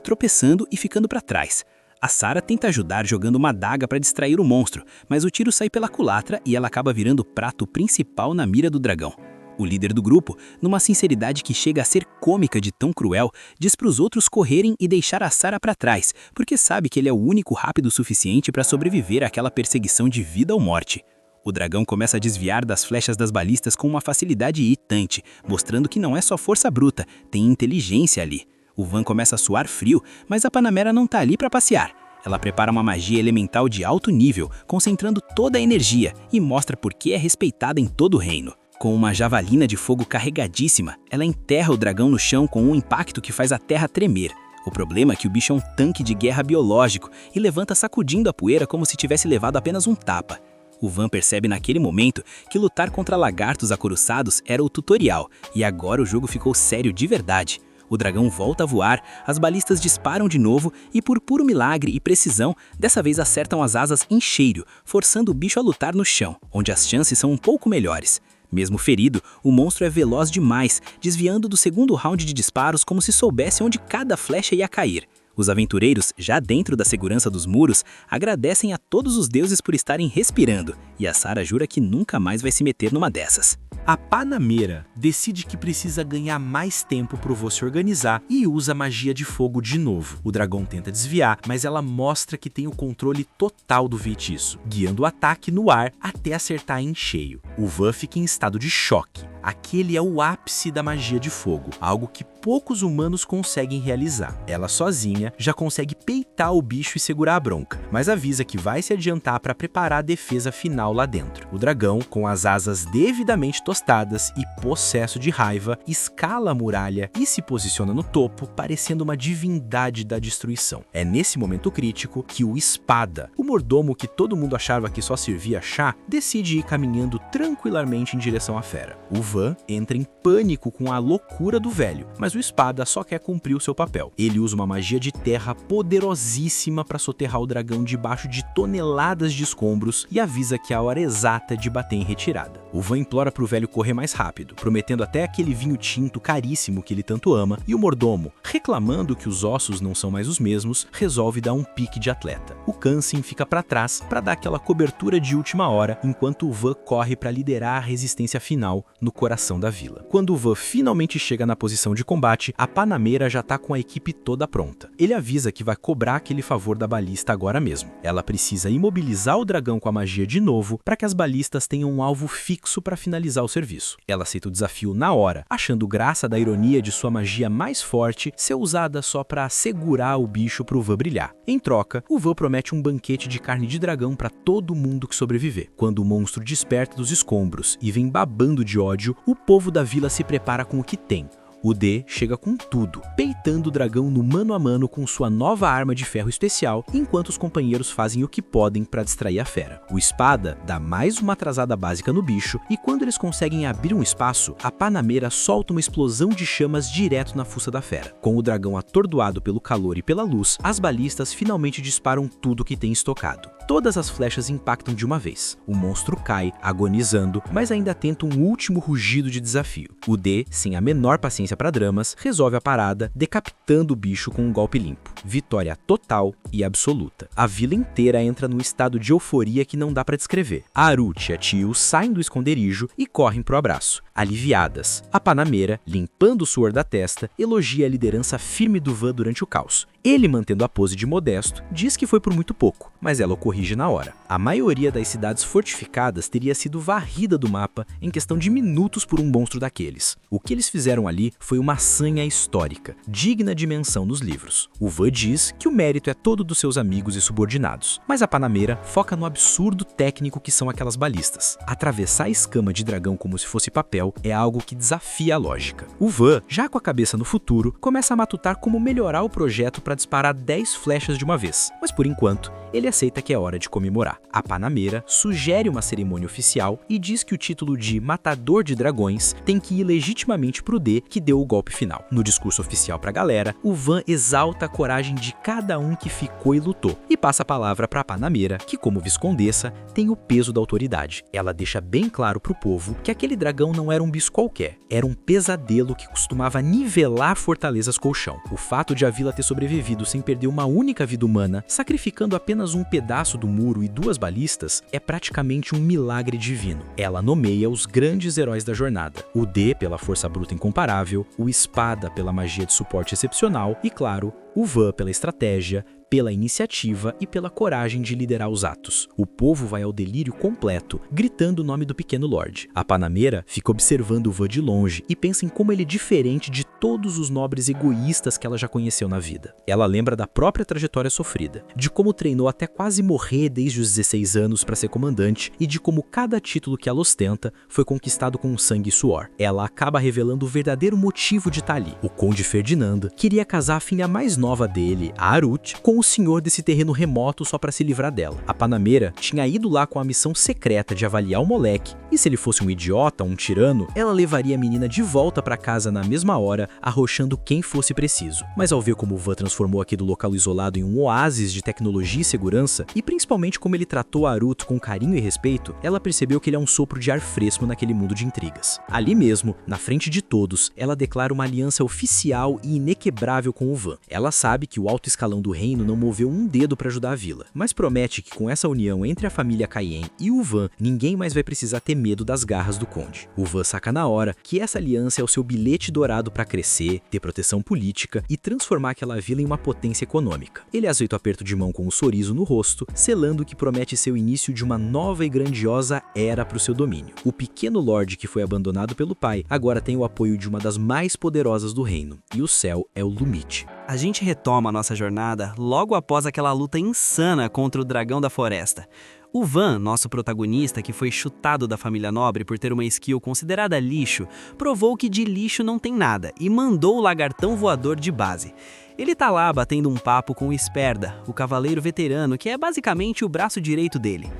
tropeçando e ficando para trás. A Sarah tenta ajudar jogando uma adaga para distrair o monstro, mas o tiro sai pela culatra e ela acaba virando o prato principal na mira do dragão. O líder do grupo, numa sinceridade que chega a ser cômica de tão cruel, diz para os outros correrem e deixar a Sarah para trás, porque sabe que ele é o único rápido o suficiente para sobreviver àquela perseguição de vida ou morte. O dragão começa a desviar das flechas das balistas com uma facilidade irritante, mostrando que não é só força bruta, tem inteligência ali. O Van começa a suar frio, mas a Panamera não tá ali para passear. Ela prepara uma magia elemental de alto nível, concentrando toda a energia, e mostra por que é respeitada em todo o reino. Com uma javalina de fogo carregadíssima, ela enterra o dragão no chão com um impacto que faz a terra tremer. O problema é que o bicho é um tanque de guerra biológico e levanta sacudindo a poeira como se tivesse levado apenas um tapa. O Van percebe naquele momento que lutar contra lagartos acoruçados era o tutorial, e agora o jogo ficou sério de verdade. O dragão volta a voar, as balistas disparam de novo e, por puro milagre e precisão, dessa vez acertam as asas em cheio, forçando o bicho a lutar no chão, onde as chances são um pouco melhores. Mesmo ferido, o monstro é veloz demais, desviando do segundo round de disparos como se soubesse onde cada flecha ia cair. Os aventureiros, já dentro da segurança dos muros, agradecem a todos os deuses por estarem respirando, e a Sarah jura que nunca mais vai se meter numa dessas. A Panamera decide que precisa ganhar mais tempo pro vô se organizar e usa magia de fogo de novo. O dragão tenta desviar, mas ela mostra que tem o controle total do feitiço, guiando o ataque no ar até acertar em cheio. O Van fica em estado de choque. Aquele é o ápice da magia de fogo, algo que poucos humanos conseguem realizar. Ela sozinha já consegue peitar o bicho e segurar a bronca, mas avisa que vai se adiantar para preparar a defesa final lá dentro. O dragão, com as asas devidamente tostadas e possesso de raiva, escala a muralha e se posiciona no topo, parecendo uma divindade da destruição. É nesse momento crítico que o Espada, o mordomo que todo mundo achava que só servia chá, decide ir caminhando tranquilamente em direção à fera. O Van entra em pânico com a loucura do velho, mas o Espada só quer cumprir o seu papel. Ele usa uma magia de terra poderosíssima para soterrar o dragão debaixo de toneladas de escombros e avisa que é a hora exata de bater em retirada. O Van implora pro velho correr mais rápido, prometendo até aquele vinho tinto caríssimo que ele tanto ama, e o mordomo, reclamando que os ossos não são mais os mesmos, resolve dar um pique de atleta. O Kansen fica para trás para dar aquela cobertura de última hora, enquanto o Van corre para liderar a resistência final no coração da vila. Quando o Van finalmente chega na posição de combate, a Panamera já tá com a equipe toda pronta. Ele avisa que vai cobrar aquele favor da balista agora mesmo. Ela precisa imobilizar o dragão com a magia de novo para que as balistas tenham um alvo fixo para finalizar o serviço. Ela aceita o desafio na hora, achando graça da ironia de sua magia mais forte ser usada só para segurar o bicho pro Van brilhar. Em troca, o Van promete um banquete de carne de dragão para todo mundo que sobreviver. Quando o monstro desperta dos escombros e vem babando de ódio, o povo da vila se prepara com o que tem. O D chega com tudo, peitando o dragão no mano a mano com sua nova arma de ferro especial, enquanto os companheiros fazem o que podem para distrair a fera. O Espada dá mais uma atrasada básica no bicho, e quando eles conseguem abrir um espaço, a Panamera solta uma explosão de chamas direto na fuça da fera. Com o dragão atordoado pelo calor e pela luz, as balistas finalmente disparam tudo que tem estocado. Todas as flechas impactam de uma vez. O monstro cai, agonizando, mas ainda tenta um último rugido de desafio. O D, sem a menor paciência paciência para dramas, resolve a parada, decapitando o bicho com um golpe limpo. Vitória total e absoluta. A vila inteira entra num estado de euforia que não dá para descrever. A Arut e a Tio saem do esconderijo e correm pro abraço. Aliviadas, a Panameira, limpando o suor da testa, elogia a liderança firme do Van durante o caos. Ele, mantendo a pose de modesto, diz que foi por muito pouco, mas ela o corrige na hora. A maioria das cidades fortificadas teria sido varrida do mapa em questão de minutos por um monstro daqueles. O que eles fizeram ali foi uma sanha histórica, digna de menção nos livros. O Van diz que o mérito é todo dos seus amigos e subordinados, mas a Panameira foca no absurdo técnico que são aquelas balistas. Atravessar a escama de dragão como se fosse papel é algo que desafia a lógica. O Van, já com a cabeça no futuro, começa a matutar como melhorar o projeto para disparar 10 flechas de uma vez, mas por enquanto, ele aceita que é hora de comemorar. A Panameira sugere uma cerimônia oficial e diz que o título de Matador de Dragões tem que ir legitimamente pro D, que deu o golpe final. No discurso oficial pra galera, o Van exalta a coragem de cada um que ficou e lutou, e passa a palavra pra Panameira, que como viscondessa, tem o peso da autoridade. Ela deixa bem claro pro povo que aquele dragão não era um bicho qualquer, era um pesadelo que costumava nivelar fortalezas colchão. O fato de a vila ter sobrevivido sem perder uma única vida humana, sacrificando apenas um pedaço do muro e 2 balistas, é praticamente um milagre divino. Ela nomeia os grandes heróis da jornada. O D pela força bruta incomparável, o Espada pela magia de suporte excepcional e, claro, o Van pela estratégia, pela iniciativa e pela coragem de liderar os atos. O povo vai ao delírio completo, gritando o nome do pequeno Lorde. A Panameira fica observando o Van de longe e pensa em como ele é diferente de todos os nobres egoístas que ela já conheceu na vida. Ela lembra da própria trajetória sofrida, de como treinou até quase morrer desde os 16 anos para ser comandante e de como cada título que ela ostenta foi conquistado com sangue e suor. Ela acaba revelando o verdadeiro motivo de estar ali. O Conde Ferdinando queria casar a filha mais nova dele, a Arut, com o senhor desse terreno remoto só para se livrar dela. A Panameira tinha ido lá com a missão secreta de avaliar o moleque, e se ele fosse um idiota, um tirano, ela levaria a menina de volta para casa na mesma hora, arrochando quem fosse preciso. Mas ao ver como o Van transformou aquele local isolado em um oásis de tecnologia e segurança, e principalmente como ele tratou a Arut com carinho e respeito, ela percebeu que ele é um sopro de ar fresco naquele mundo de intrigas. Ali mesmo, na frente de todos, ela declara uma aliança oficial e inequebrável com o Van. Ela sabe que o alto escalão do reino não moveu um dedo para ajudar a vila, mas promete que com essa união entre a família Cayenne e o Van, ninguém mais vai precisar ter medo das garras do Conde. O Van saca na hora que essa aliança é o seu bilhete dourado para crescer, ter proteção política e transformar aquela vila em uma potência econômica. Ele azeita o aperto de mão com um sorriso no rosto, selando o que promete ser o início de uma nova e grandiosa era para o seu domínio. O pequeno Lorde que foi abandonado pelo pai agora tem o apoio de uma das mais poderosas do reino, e o céu é o Lumite. A gente retoma a nossa jornada logo após aquela luta insana contra o dragão da floresta. O Van, nosso protagonista, que foi chutado da família nobre por ter uma skill considerada lixo, provou que de lixo não tem nada e mandou o lagartão voador de base. Ele tá lá batendo um papo com o Esperda, o cavaleiro veterano, que é basicamente o braço direito dele.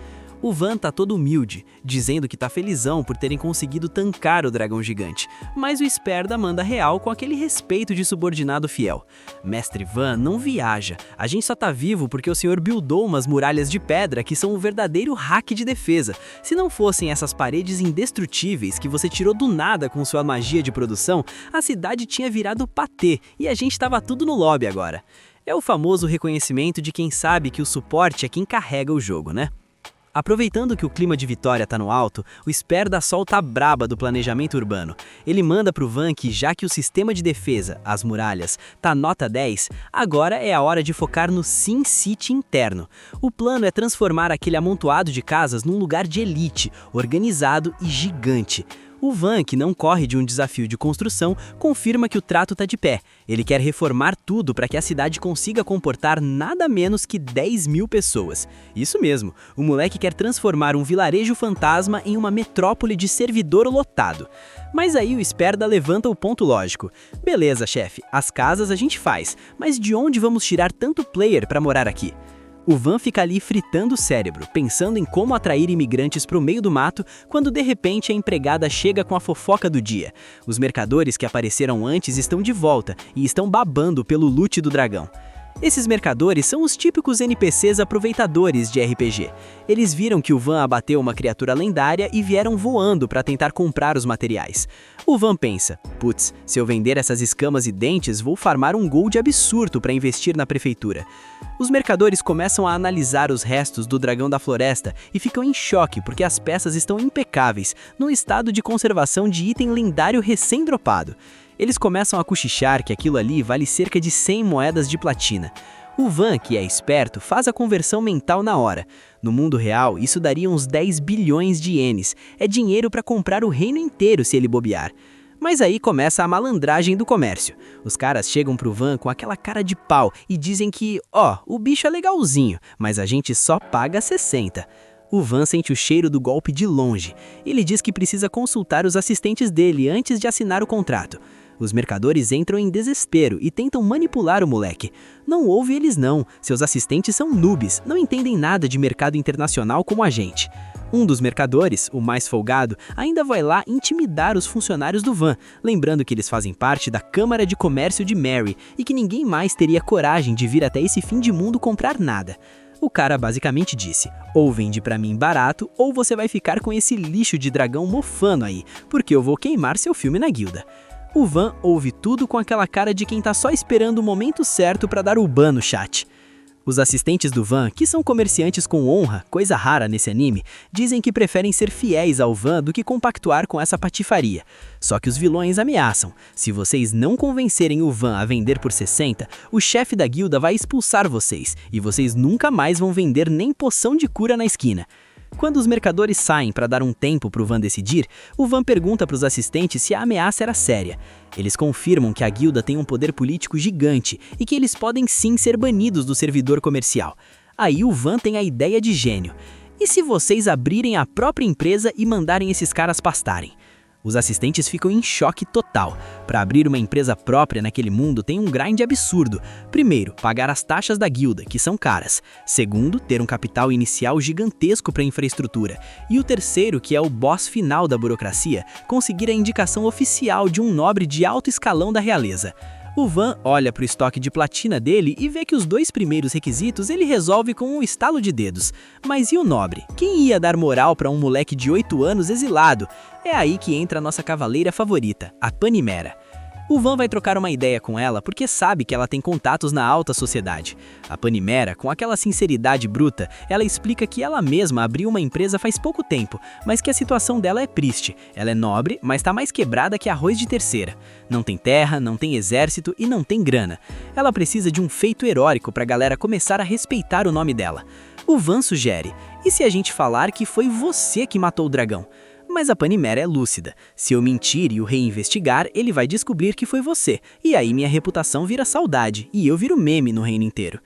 O Van tá todo humilde, dizendo que tá felizão por terem conseguido tancar o dragão gigante, mas o Esperda manda real com aquele respeito de subordinado fiel. Mestre Van não viaja, a gente só tá vivo porque o senhor buildou umas muralhas de pedra que são o verdadeiro hack de defesa. Se não fossem essas paredes indestrutíveis que você tirou do nada com sua magia de produção, a cidade tinha virado patê e a gente tava tudo no lobby agora. É o famoso reconhecimento de quem sabe que o suporte é quem carrega o jogo, né? Aproveitando que o clima de vitória tá no alto, o Esperda solta a braba do planejamento urbano. Ele manda pro Van que, já que o sistema de defesa, as muralhas, tá nota 10, agora é a hora de focar no Sin City interno. O plano é transformar aquele amontoado de casas num lugar de elite, organizado e gigante. O Van, que não corre de um desafio de construção, confirma que o trato tá de pé. Ele quer reformar tudo para que a cidade consiga comportar nada menos que 10.000 pessoas. Isso mesmo, o moleque quer transformar um vilarejo fantasma em uma metrópole de servidor lotado. Mas aí o Esperda levanta o ponto lógico. Beleza, chefe, as casas a gente faz, mas de onde vamos tirar tanto player para morar aqui? O Van fica ali fritando o cérebro, pensando em como atrair imigrantes para o meio do mato, quando de repente a empregada chega com a fofoca do dia. Os mercadores que apareceram antes estão de volta e estão babando pelo loot do dragão. Esses mercadores são os típicos NPCs aproveitadores de RPG. Eles viram que o Van abateu uma criatura lendária e vieram voando para tentar comprar os materiais. O Van pensa, putz, se eu vender essas escamas e dentes, vou farmar um gold absurdo para investir na prefeitura. Os mercadores começam a analisar os restos do dragão da floresta e ficam em choque porque as peças estão impecáveis, num estado de conservação de item lendário recém-dropado. Eles começam a cochichar que aquilo ali vale cerca de 100 moedas de platina. O Van, que é esperto, faz a conversão mental na hora. No mundo real, isso daria uns 10 bilhões de ienes. É dinheiro para comprar o reino inteiro se ele bobear. Mas aí começa a malandragem do comércio. Os caras chegam pro Van com aquela cara de pau e dizem que, o bicho é legalzinho, mas a gente só paga 60. O Van sente o cheiro do golpe de longe. Ele diz que precisa consultar os assistentes dele antes de assinar o contrato. Os mercadores entram em desespero e tentam manipular o moleque. Não ouve eles não, seus assistentes são noobs, não entendem nada de mercado internacional como a gente. Um dos mercadores, o mais folgado, ainda vai lá intimidar os funcionários do Van, lembrando que eles fazem parte da Câmara de Comércio de Mary e que ninguém mais teria coragem de vir até esse fim de mundo comprar nada. O cara basicamente disse, ou vende pra mim barato, ou você vai ficar com esse lixo de dragão mofando aí, porque eu vou queimar seu filme na guilda. O Van ouve tudo com aquela cara de quem tá só esperando o momento certo pra dar o ban no chat. Os assistentes do Van, que são comerciantes com honra, coisa rara nesse anime, dizem que preferem ser fiéis ao Van do que compactuar com essa patifaria. Só que os vilões ameaçam. Se vocês não convencerem o Van a vender por 60, o chefe da guilda vai expulsar vocês, e vocês nunca mais vão vender nem poção de cura na esquina. Quando os mercadores saem para dar um tempo para o Van decidir, o Van pergunta para os assistentes se a ameaça era séria. Eles confirmam que a guilda tem um poder político gigante e que eles podem sim ser banidos do servidor comercial. Aí o Van tem a ideia de gênio. E se vocês abrirem a própria empresa e mandarem esses caras pastarem? Os assistentes ficam em choque total. Para abrir uma empresa própria naquele mundo tem um grind absurdo. Primeiro, pagar as taxas da guilda, que são caras. Segundo, ter um capital inicial gigantesco para infraestrutura. E o terceiro, que é o boss final da burocracia, conseguir a indicação oficial de um nobre de alto escalão da realeza. O Van olha para o estoque de platina dele e vê que os dois primeiros requisitos ele resolve com um estalo de dedos. Mas e o nobre? Quem ia dar moral para um moleque de 8 anos exilado? É aí que entra a nossa cavaleira favorita, a Panimera. O Van vai trocar uma ideia com ela porque sabe que ela tem contatos na alta sociedade. A Panimera, com aquela sinceridade bruta, ela explica que ela mesma abriu uma empresa faz pouco tempo, mas que a situação dela é triste. Ela é nobre, mas tá mais quebrada que arroz de terceira. Não tem terra, não tem exército e não tem grana. Ela precisa de um feito heróico pra galera começar a respeitar o nome dela. O Van sugere, e se a gente falar que foi você que matou o dragão? Mas a Panimera é lúcida. Se eu mentir e o rei investigar, ele vai descobrir que foi você. E aí minha reputação vira saudade, e eu viro meme no reino inteiro.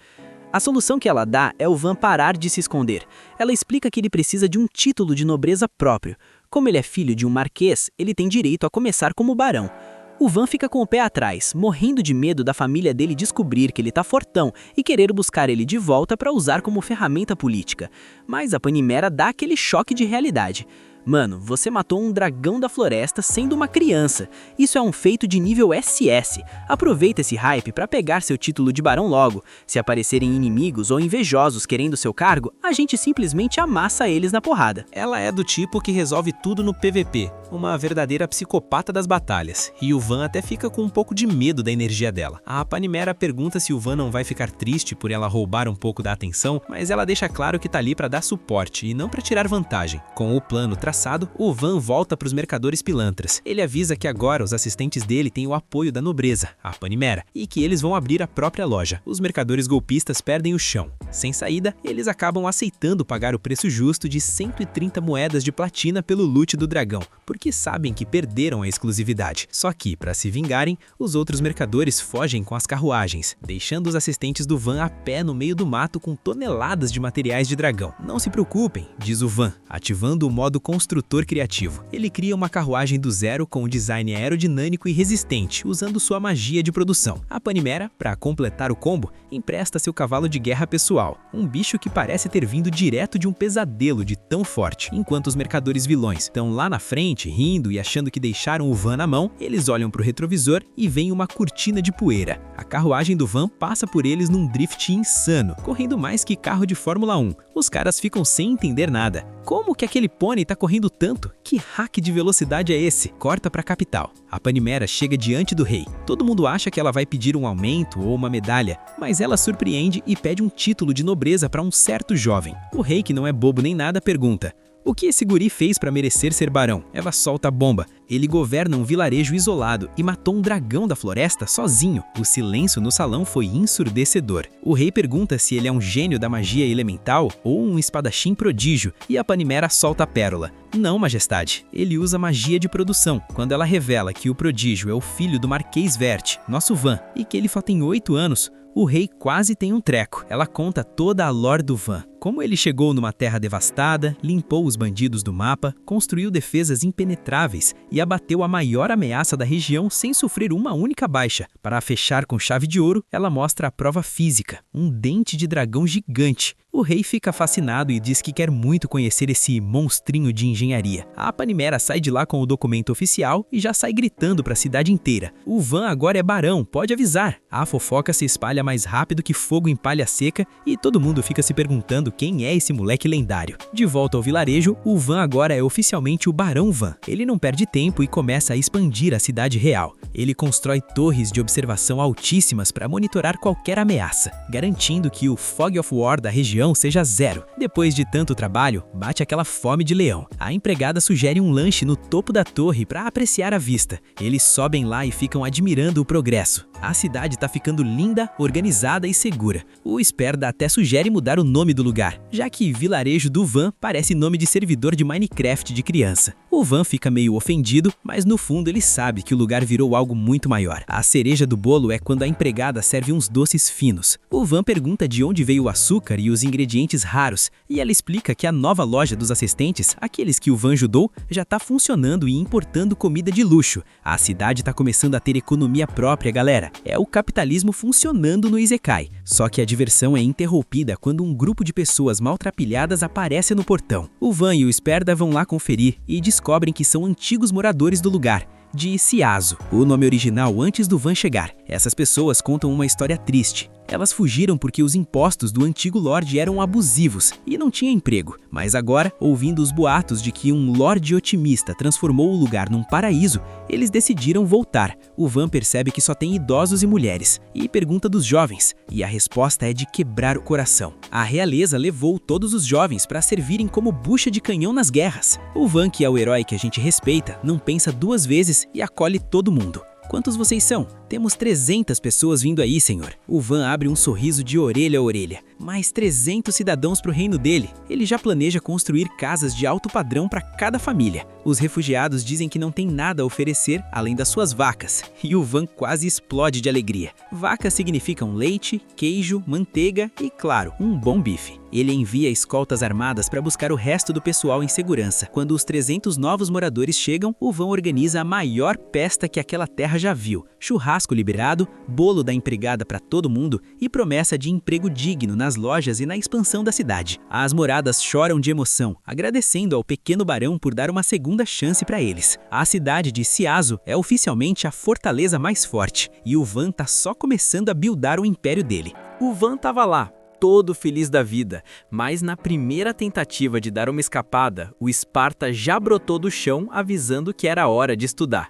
A solução que ela dá é o Van parar de se esconder. Ela explica que ele precisa de um título de nobreza próprio. Como ele é filho de um marquês, ele tem direito a começar como barão. O Van fica com o pé atrás, morrendo de medo da família dele descobrir que ele tá fortão e querer buscar ele de volta para usar como ferramenta política. Mas a Panimera dá aquele choque de realidade. Mano, você matou um dragão da floresta sendo uma criança. Isso é um feito de nível SS. Aproveita esse hype pra pegar seu título de barão logo. Se aparecerem inimigos ou invejosos querendo seu cargo, a gente simplesmente amassa eles na porrada. Ela é do tipo que resolve tudo no PVP, uma verdadeira psicopata das batalhas, e o Van até fica com um pouco de medo da energia dela. A Panimera pergunta se o Van não vai ficar triste por ela roubar um pouco da atenção, mas ela deixa claro que tá ali pra dar suporte e não pra tirar vantagem. Com o plano traçado, o Van volta pros mercadores pilantras. Ele avisa que agora os assistentes dele têm o apoio da nobreza, a Panimera, e que eles vão abrir a própria loja. Os mercadores golpistas perdem o chão. Sem saída, eles acabam aceitando pagar o preço justo de 130 moedas de platina pelo loot do dragão, porque sabem que perderam a exclusividade. Só que, para se vingarem, os outros mercadores fogem com as carruagens, deixando os assistentes do Van a pé no meio do mato com toneladas de materiais de dragão. Não se preocupem, diz o Van, ativando o modo construtor criativo. Ele cria uma carruagem do zero com um design aerodinâmico e resistente, usando sua magia de produção. A Panimera, para completar o combo, empresta seu cavalo de guerra pessoal, um bicho que parece ter vindo direto de um pesadelo de tão forte. Enquanto os mercadores vilões estão lá na frente, rindo e achando que deixaram o van na mão, eles olham para o retrovisor e veem uma cortina de poeira. A carruagem do van passa por eles num drift insano, correndo mais que carro de Fórmula 1. Os caras ficam sem entender nada. Como que aquele pônei tá correndo tanto? Que hack de velocidade é esse? Corta pra capital. A Panimera chega diante do rei. Todo mundo acha que ela vai pedir um aumento ou uma medalha, mas ela surpreende e pede um título de nobreza para um certo jovem. O rei, que não é bobo nem nada, pergunta: o que esse guri fez para merecer ser barão? Eva solta a bomba. Ele governa um vilarejo isolado e matou um dragão da floresta sozinho. O silêncio no salão foi ensurdecedor. O rei pergunta se ele é um gênio da magia elemental ou um espadachim prodígio, e a Panimera solta a pérola. Não, majestade. Ele usa magia de produção, quando ela revela que o prodígio é o filho do Marquês Verte, nosso Van, e que ele só tem 8 anos. O rei quase tem um treco. Ela conta toda a lore do Van. Como ele chegou numa terra devastada, limpou os bandidos do mapa, construiu defesas impenetráveis e abateu a maior ameaça da região sem sofrer uma única baixa. Para fechar com chave de ouro, ela mostra a prova física, um dente de dragão gigante. O rei fica fascinado e diz que quer muito conhecer esse monstrinho de engenharia. A Panimera sai de lá com o documento oficial e já sai gritando para a cidade inteira: o Van agora é barão, pode avisar. A fofoca se espalha mais rápido que fogo em palha seca e todo mundo fica se perguntando quem é esse moleque lendário. De volta ao vilarejo, o Van agora é oficialmente o Barão Van. Ele não perde tempo e começa a expandir a cidade real. Ele constrói torres de observação altíssimas para monitorar qualquer ameaça, garantindo que o Fog of War da região seja zero. Depois de tanto trabalho, bate aquela fome de leão. A empregada sugere um lanche no topo da torre para apreciar a vista. Eles sobem lá e ficam admirando o progresso. A cidade está ficando linda, organizada e segura. O Esperda até sugere mudar o nome do lugar, já que Vilarejo do Van parece nome de servidor de Minecraft de criança. O Van fica meio ofendido, mas no fundo ele sabe que o lugar virou algo muito maior. A cereja do bolo é quando a empregada serve uns doces finos. O Van pergunta de onde veio o açúcar e os ingredientes raros, e ela explica que a nova loja dos assistentes, aqueles que o Van ajudou, já está funcionando e importando comida de luxo. A cidade está começando a ter economia própria, galera. É o capitalismo funcionando no Isekai. Só que a diversão é interrompida quando um grupo de pessoas maltrapilhadas aparece no portão. O Van e o Esperda vão lá conferir e descobrem que são antigos moradores do lugar, de Ciazo, o nome original antes do Van chegar. Essas pessoas contam uma história triste. Elas fugiram porque os impostos do antigo Lorde eram abusivos e não tinha emprego. Mas agora, ouvindo os boatos de que um Lorde otimista transformou o lugar num paraíso, eles decidiram voltar. O Van percebe que só tem idosos e mulheres, e pergunta dos jovens, e a resposta é de quebrar o coração. A realeza levou todos os jovens para servirem como bucha de canhão nas guerras. O Van, que é o herói que a gente respeita, não pensa duas vezes e acolhe todo mundo. Quantos vocês são? Temos 300 pessoas vindo aí, senhor. O Van abre um sorriso de orelha a orelha. Mais 300 cidadãos para o reino dele. Ele já planeja construir casas de alto padrão para cada família. Os refugiados dizem que não tem nada a oferecer além das suas vacas. E o Van quase explode de alegria. Vacas significam leite, queijo, manteiga e, claro, um bom bife. Ele envia escoltas armadas para buscar o resto do pessoal em segurança. Quando os 300 novos moradores chegam, o Van organiza a maior festa que aquela terra já viu. Churrasco liberado, bolo da empregada para todo mundo e promessa de emprego digno nas lojas e na expansão da cidade. As moradas choram de emoção, agradecendo ao pequeno barão por dar uma segunda chance para eles. A cidade de Ciazo é oficialmente a fortaleza mais forte e o Van tá só começando a buildar o império dele. O Van tava lá, todo feliz da vida, mas na primeira tentativa de dar uma escapada, o Esparta já brotou do chão avisando que era hora de estudar.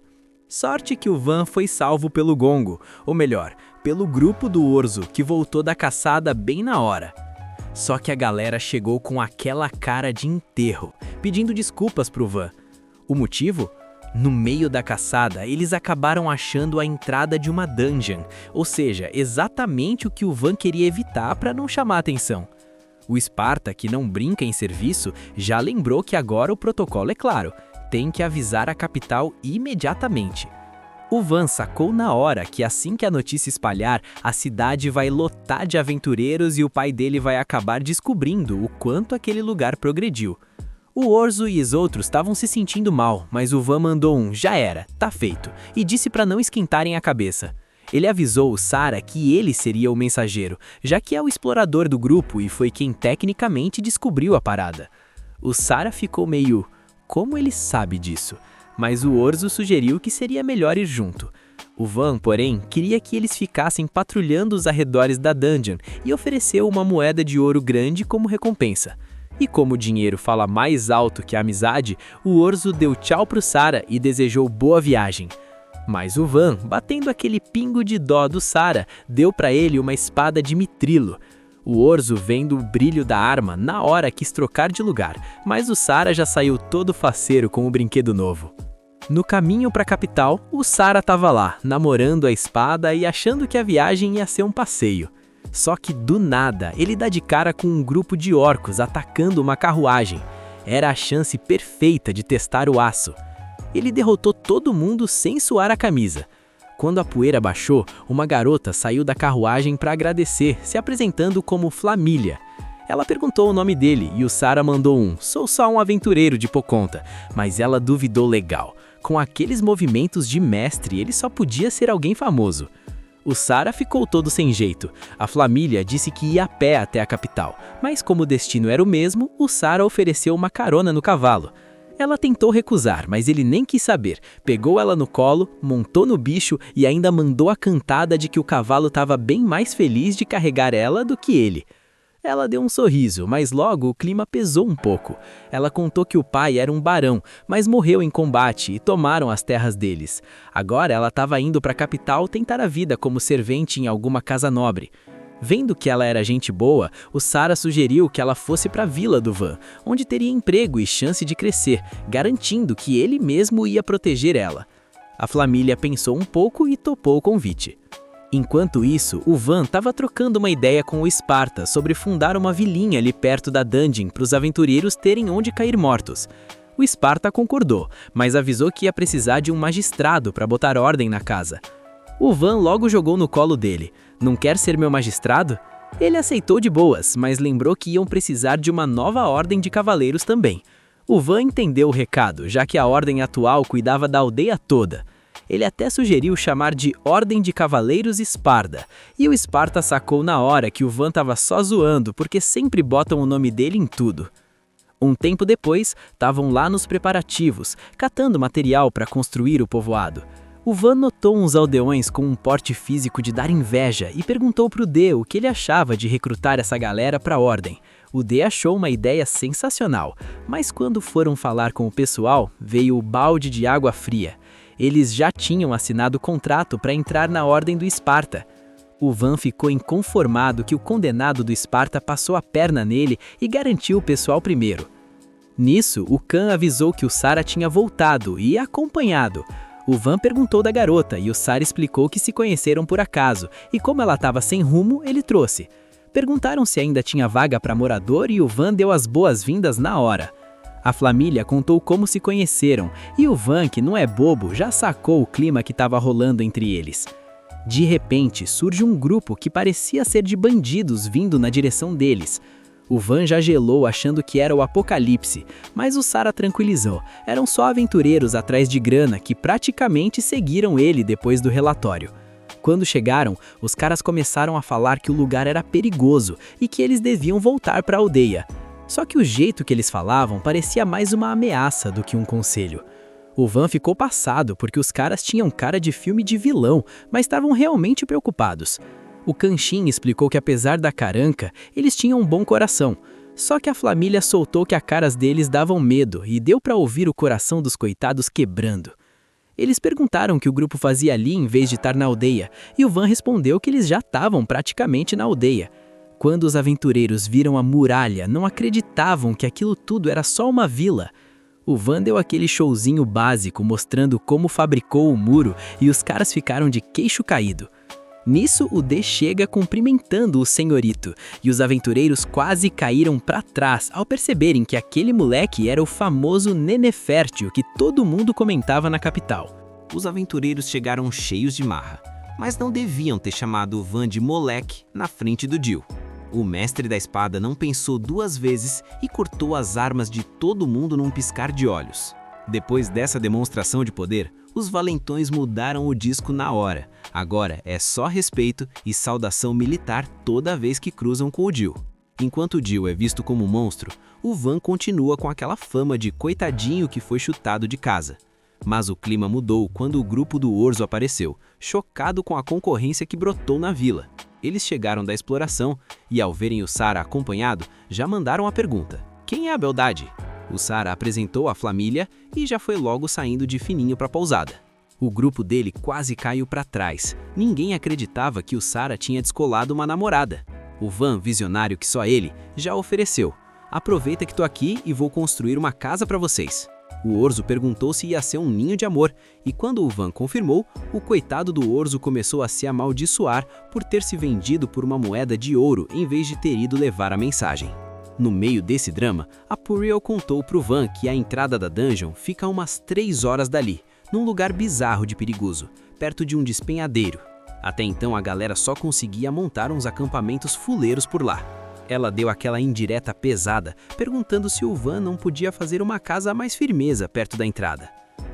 Sorte que o Van foi salvo pelo Gongo, ou melhor, pelo grupo do Orzo, que voltou da caçada bem na hora. Só que a galera chegou com aquela cara de enterro, pedindo desculpas pro Van. O motivo? No meio da caçada, eles acabaram achando a entrada de uma dungeon, ou seja, exatamente o que o Van queria evitar para não chamar atenção. O Esparta, que não brinca em serviço, já lembrou que agora o protocolo é claro, tem que avisar a capital imediatamente. O Van sacou na hora que assim que a notícia espalhar, a cidade vai lotar de aventureiros e o pai dele vai acabar descobrindo o quanto aquele lugar progrediu. O Orzo e os outros estavam se sentindo mal, mas o Van mandou um "já era, tá feito", e disse para não esquentarem a cabeça. Ele avisou o Sara que ele seria o mensageiro, já que é o explorador do grupo e foi quem tecnicamente descobriu a parada. O Sara ficou meio, como ele sabe disso? Mas o Orzo sugeriu que seria melhor ir junto. O Van, porém, queria que eles ficassem patrulhando os arredores da dungeon e ofereceu uma moeda de ouro grande como recompensa. E como o dinheiro fala mais alto que a amizade, o Orzo deu tchau pro Sara e desejou boa viagem. Mas o Van, batendo aquele pingo de dó do Sara, deu para ele uma espada de mitrilo. O Orzo, vendo o brilho da arma, na hora quis trocar de lugar, mas o Sara já saiu todo faceiro com o brinquedo novo. No caminho para a capital, o Sara estava lá, namorando a espada e achando que a viagem ia ser um passeio. Só que do nada, ele dá de cara com um grupo de orcos atacando uma carruagem. Era a chance perfeita de testar o aço. Ele derrotou todo mundo sem suar a camisa. Quando a poeira baixou, uma garota saiu da carruagem para agradecer, se apresentando como Flamília. Ela perguntou o nome dele e o Sara mandou um "sou só um aventureiro de Poconta", mas ela duvidou legal. Com aqueles movimentos de mestre, ele só podia ser alguém famoso. O Sara ficou todo sem jeito. A Flamília disse que ia a pé até a capital, mas como o destino era o mesmo, o Sara ofereceu uma carona no cavalo. Ela tentou recusar, mas ele nem quis saber. Pegou ela no colo, montou no bicho e ainda mandou a cantada de que o cavalo estava bem mais feliz de carregar ela do que ele. Ela deu um sorriso, mas logo o clima pesou um pouco. Ela contou que o pai era um barão, mas morreu em combate e tomaram as terras deles. Agora ela estava indo para a capital tentar a vida como servente em alguma casa nobre. Vendo que ela era gente boa, o Sara sugeriu que ela fosse para a vila do Van, onde teria emprego e chance de crescer, garantindo que ele mesmo ia proteger ela. A Flamília pensou um pouco e topou o convite. Enquanto isso, o Van estava trocando uma ideia com o Sparta sobre fundar uma vilinha ali perto da dungeon para os aventureiros terem onde cair mortos. O Sparta concordou, mas avisou que ia precisar de um magistrado para botar ordem na casa. O Van logo jogou no colo dele. "Não quer ser meu magistrado?" Ele aceitou de boas, mas lembrou que iam precisar de uma nova ordem de cavaleiros também. O Van entendeu o recado, já que a ordem atual cuidava da aldeia toda. Ele até sugeriu chamar de Ordem de Cavaleiros Esparda, e o Sparta sacou na hora que o Van estava só zoando porque sempre botam o nome dele em tudo. Um tempo depois, estavam lá nos preparativos, catando material para construir o povoado. O Van notou uns aldeões com um porte físico de dar inveja e perguntou pro D o que ele achava de recrutar essa galera para a ordem. O D achou uma ideia sensacional, mas quando foram falar com o pessoal, veio o balde de água fria. Eles já tinham assinado o contrato para entrar na ordem do Esparta. O Van ficou inconformado que o condenado do Esparta passou a perna nele e garantiu o pessoal primeiro. Nisso, o Khan avisou que o Sara tinha voltado e acompanhado. O Van perguntou da garota e o Sara explicou que se conheceram por acaso, e como ela estava sem rumo, ele trouxe. Perguntaram se ainda tinha vaga para morador e o Van deu as boas-vindas na hora. A Flamília contou como se conheceram, e o Van, que não é bobo, já sacou o clima que estava rolando entre eles. De repente, surge um grupo que parecia ser de bandidos vindo na direção deles. O Van já gelou achando que era o apocalipse, mas o Sara tranquilizou. Eram só aventureiros atrás de grana que praticamente seguiram ele depois do relatório. Quando chegaram, os caras começaram a falar que o lugar era perigoso e que eles deviam voltar para a aldeia. Só que o jeito que eles falavam parecia mais uma ameaça do que um conselho. O Van ficou passado porque os caras tinham cara de filme de vilão, mas estavam realmente preocupados. O Canchin explicou que apesar da caranca, eles tinham um bom coração. Só que a Flamília soltou que as caras deles davam medo e deu para ouvir o coração dos coitados quebrando. Eles perguntaram o que o grupo fazia ali em vez de estar na aldeia, e o Van respondeu que eles já estavam praticamente na aldeia. Quando os aventureiros viram a muralha, não acreditavam que aquilo tudo era só uma vila. O Van deu aquele showzinho básico mostrando como fabricou o muro e os caras ficaram de queixo caído. Nisso, o D chega cumprimentando o senhorito e os aventureiros quase caíram para trás ao perceberem que aquele moleque era o famoso Nenefértil que todo mundo comentava na capital. Os aventureiros chegaram cheios de marra, mas não deviam ter chamado o Van de moleque na frente do Jill. O mestre da espada não pensou 2 vezes e cortou as armas de todo mundo num piscar de olhos. Depois dessa demonstração de poder, os valentões mudaram o disco na hora. Agora é só respeito e saudação militar toda vez que cruzam com o Jill. Enquanto o Jill é visto como um monstro, o Van continua com aquela fama de coitadinho que foi chutado de casa. Mas o clima mudou quando o grupo do Orzo apareceu, chocado com a concorrência que brotou na vila. Eles chegaram da exploração e, ao verem o Sara acompanhado, já mandaram a pergunta: quem é a beldade? O Sara apresentou a família e já foi logo saindo de fininho para a pousada. O grupo dele quase caiu para trás. Ninguém acreditava que o Sara tinha descolado uma namorada. O Van, visionário que só ele, já ofereceu: aproveita que tô aqui e vou construir uma casa para vocês. O Orzo perguntou se ia ser um ninho de amor, e quando o Van confirmou, o coitado do Orzo começou a se amaldiçoar por ter se vendido por uma moeda de ouro em vez de ter ido levar a mensagem. No meio desse drama, a Puriel contou pro Van que a entrada da dungeon fica a umas 3 horas dali, num lugar bizarro de perigoso, perto de um despenhadeiro. Até então a galera só conseguia montar uns acampamentos fuleiros por lá. Ela deu aquela indireta pesada, perguntando se o Van não podia fazer uma casa mais firmeza perto da entrada.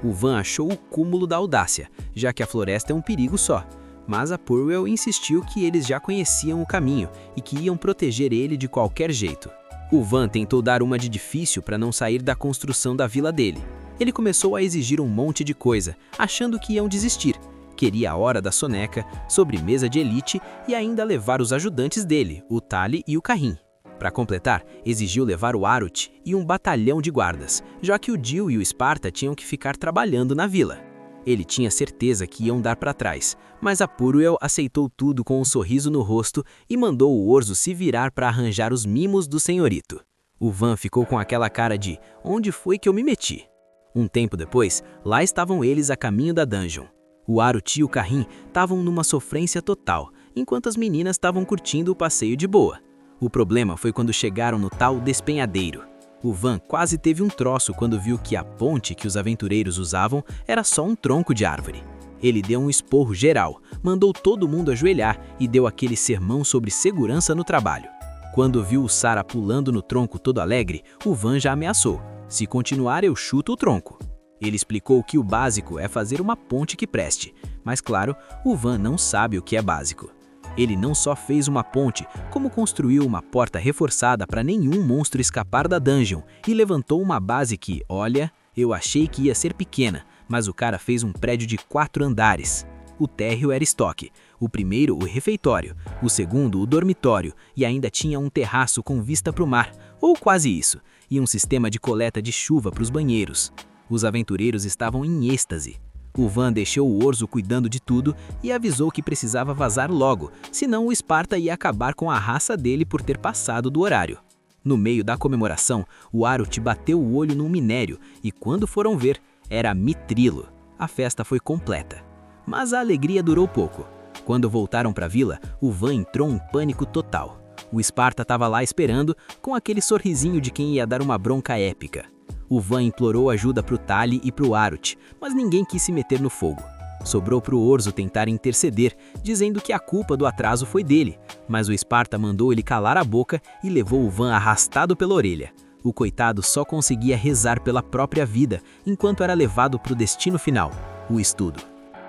O Van achou o cúmulo da audácia, já que a floresta é um perigo só. Mas a Puriel insistiu que eles já conheciam o caminho e que iam proteger ele de qualquer jeito. O Van tentou dar uma de difícil para não sair da construção da vila dele. Ele começou a exigir um monte de coisa, achando que iam desistir. Queria a hora da soneca, sobremesa de elite e ainda levar os ajudantes dele, o Tali e o Carrim. Para completar, exigiu levar o Arut e um batalhão de guardas, já que o Jill e o Sparta tinham que ficar trabalhando na vila. Ele tinha certeza que iam dar para trás, mas a Puriel aceitou tudo com um sorriso no rosto e mandou o Orzo se virar para arranjar os mimos do senhorito. O Van ficou com aquela cara de "onde foi que eu me meti?". Um tempo depois, lá estavam eles a caminho da dungeon. O Arut e o Carrim estavam numa sofrência total, enquanto as meninas estavam curtindo o passeio de boa. O problema foi quando chegaram no tal despenhadeiro. O Van quase teve um troço quando viu que a ponte que os aventureiros usavam era só um tronco de árvore. Ele deu um esporro geral, mandou todo mundo ajoelhar e deu aquele sermão sobre segurança no trabalho. Quando viu o Sara pulando no tronco todo alegre, o Van já ameaçou: se continuar eu chuto o tronco. Ele explicou que o básico é fazer uma ponte que preste, mas claro, o Van não sabe o que é básico. Ele não só fez uma ponte, como construiu uma porta reforçada para nenhum monstro escapar da dungeon e levantou uma base que, olha, eu achei que ia ser pequena, mas o cara fez um prédio de 4 andares. O térreo era estoque, o primeiro o refeitório, o segundo o dormitório e ainda tinha um terraço com vista para o mar, ou quase isso, e um sistema de coleta de chuva para os banheiros. Os aventureiros estavam em êxtase. O Van deixou o Orzo cuidando de tudo e avisou que precisava vazar logo, senão o Sparta ia acabar com a raça dele por ter passado do horário. No meio da comemoração, o Arut bateu o olho num minério e quando foram ver, era mitrilo. A festa foi completa. Mas a alegria durou pouco. Quando voltaram para a vila, o Van entrou em pânico total. O Sparta estava lá esperando, com aquele sorrisinho de quem ia dar uma bronca épica. O Van implorou ajuda pro Tali e pro Arut, mas ninguém quis se meter no fogo. Sobrou pro Orzo tentar interceder, dizendo que a culpa do atraso foi dele, mas o Sparta mandou ele calar a boca e levou o Van arrastado pela orelha. O coitado só conseguia rezar pela própria vida, enquanto era levado pro destino final, o estudo.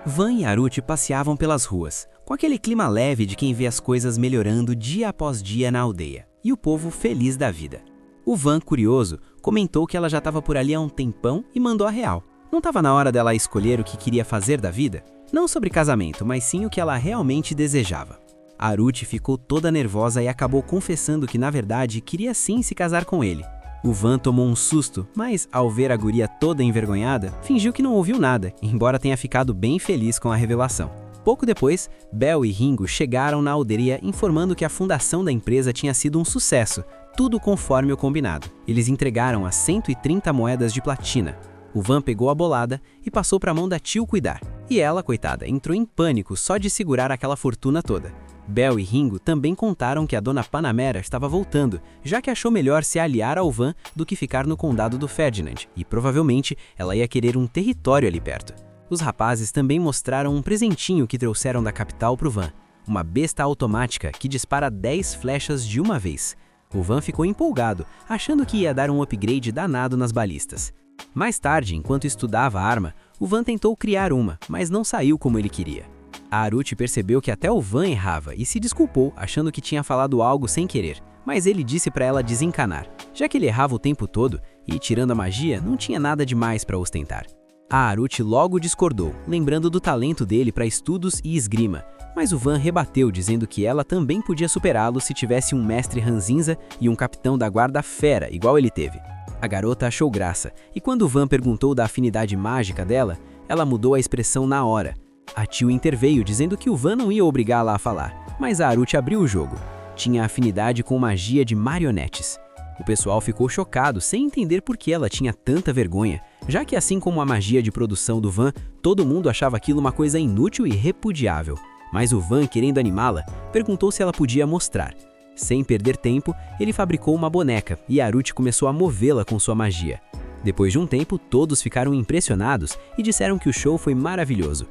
Van e Arut passeavam pelas ruas, com aquele clima leve de quem vê as coisas melhorando dia após dia na aldeia, e o povo feliz da vida. O Van, curioso, comentou que ela já estava por ali há um tempão e mandou a real. Não estava na hora dela escolher o que queria fazer da vida? Não sobre casamento, mas sim o que ela realmente desejava. Arut ficou toda nervosa e acabou confessando que, na verdade, queria sim se casar com ele. O Van tomou um susto, mas, ao ver a guria toda envergonhada, fingiu que não ouviu nada, embora tenha ficado bem feliz com a revelação. Pouco depois, Bel e Ringo chegaram na aldeia informando que a fundação da empresa tinha sido um sucesso, tudo conforme o combinado. Eles entregaram as 130 moedas de platina. O Van pegou a bolada e passou para a mão da Tio cuidar. E ela, coitada, entrou em pânico só de segurar aquela fortuna toda. Bel e Ringo também contaram que a dona Panamera estava voltando, já que achou melhor se aliar ao Van do que ficar no condado do Ferdinand, e provavelmente ela ia querer um território ali perto. Os rapazes também mostraram um presentinho que trouxeram da capital pro Van. uma besta automática que dispara 10 flechas de uma vez. O Van ficou empolgado, achando que ia dar um upgrade danado nas balistas. Mais tarde, enquanto estudava a arma, o Van tentou criar uma, mas não saiu como ele queria. A Aruti percebeu que até o Van errava e se desculpou, achando que tinha falado algo sem querer, mas ele disse para ela desencanar, já que ele errava o tempo todo e, tirando a magia, não tinha nada demais para ostentar. A Aruti logo discordou, lembrando do talento dele para estudos e esgrima, mas o Van rebateu dizendo que ela também podia superá-lo se tivesse um mestre ranzinza e um capitão da guarda fera, igual ele teve. A garota achou graça, e quando o Van perguntou da afinidade mágica dela, ela mudou a expressão na hora. A Tio interveio dizendo que o Van não ia obrigá-la a falar, mas a Aruti abriu o jogo. Tinha afinidade com magia de marionetes. O pessoal ficou chocado, sem entender por que ela tinha tanta vergonha, já que assim como a magia de produção do Van, todo mundo achava aquilo uma coisa inútil e repudiável. Mas o Van, querendo animá-la, perguntou se ela podia mostrar. Sem perder tempo, ele fabricou uma boneca e a Aruti começou a movê-la com sua magia. Depois de um tempo, todos ficaram impressionados e disseram que o show foi maravilhoso.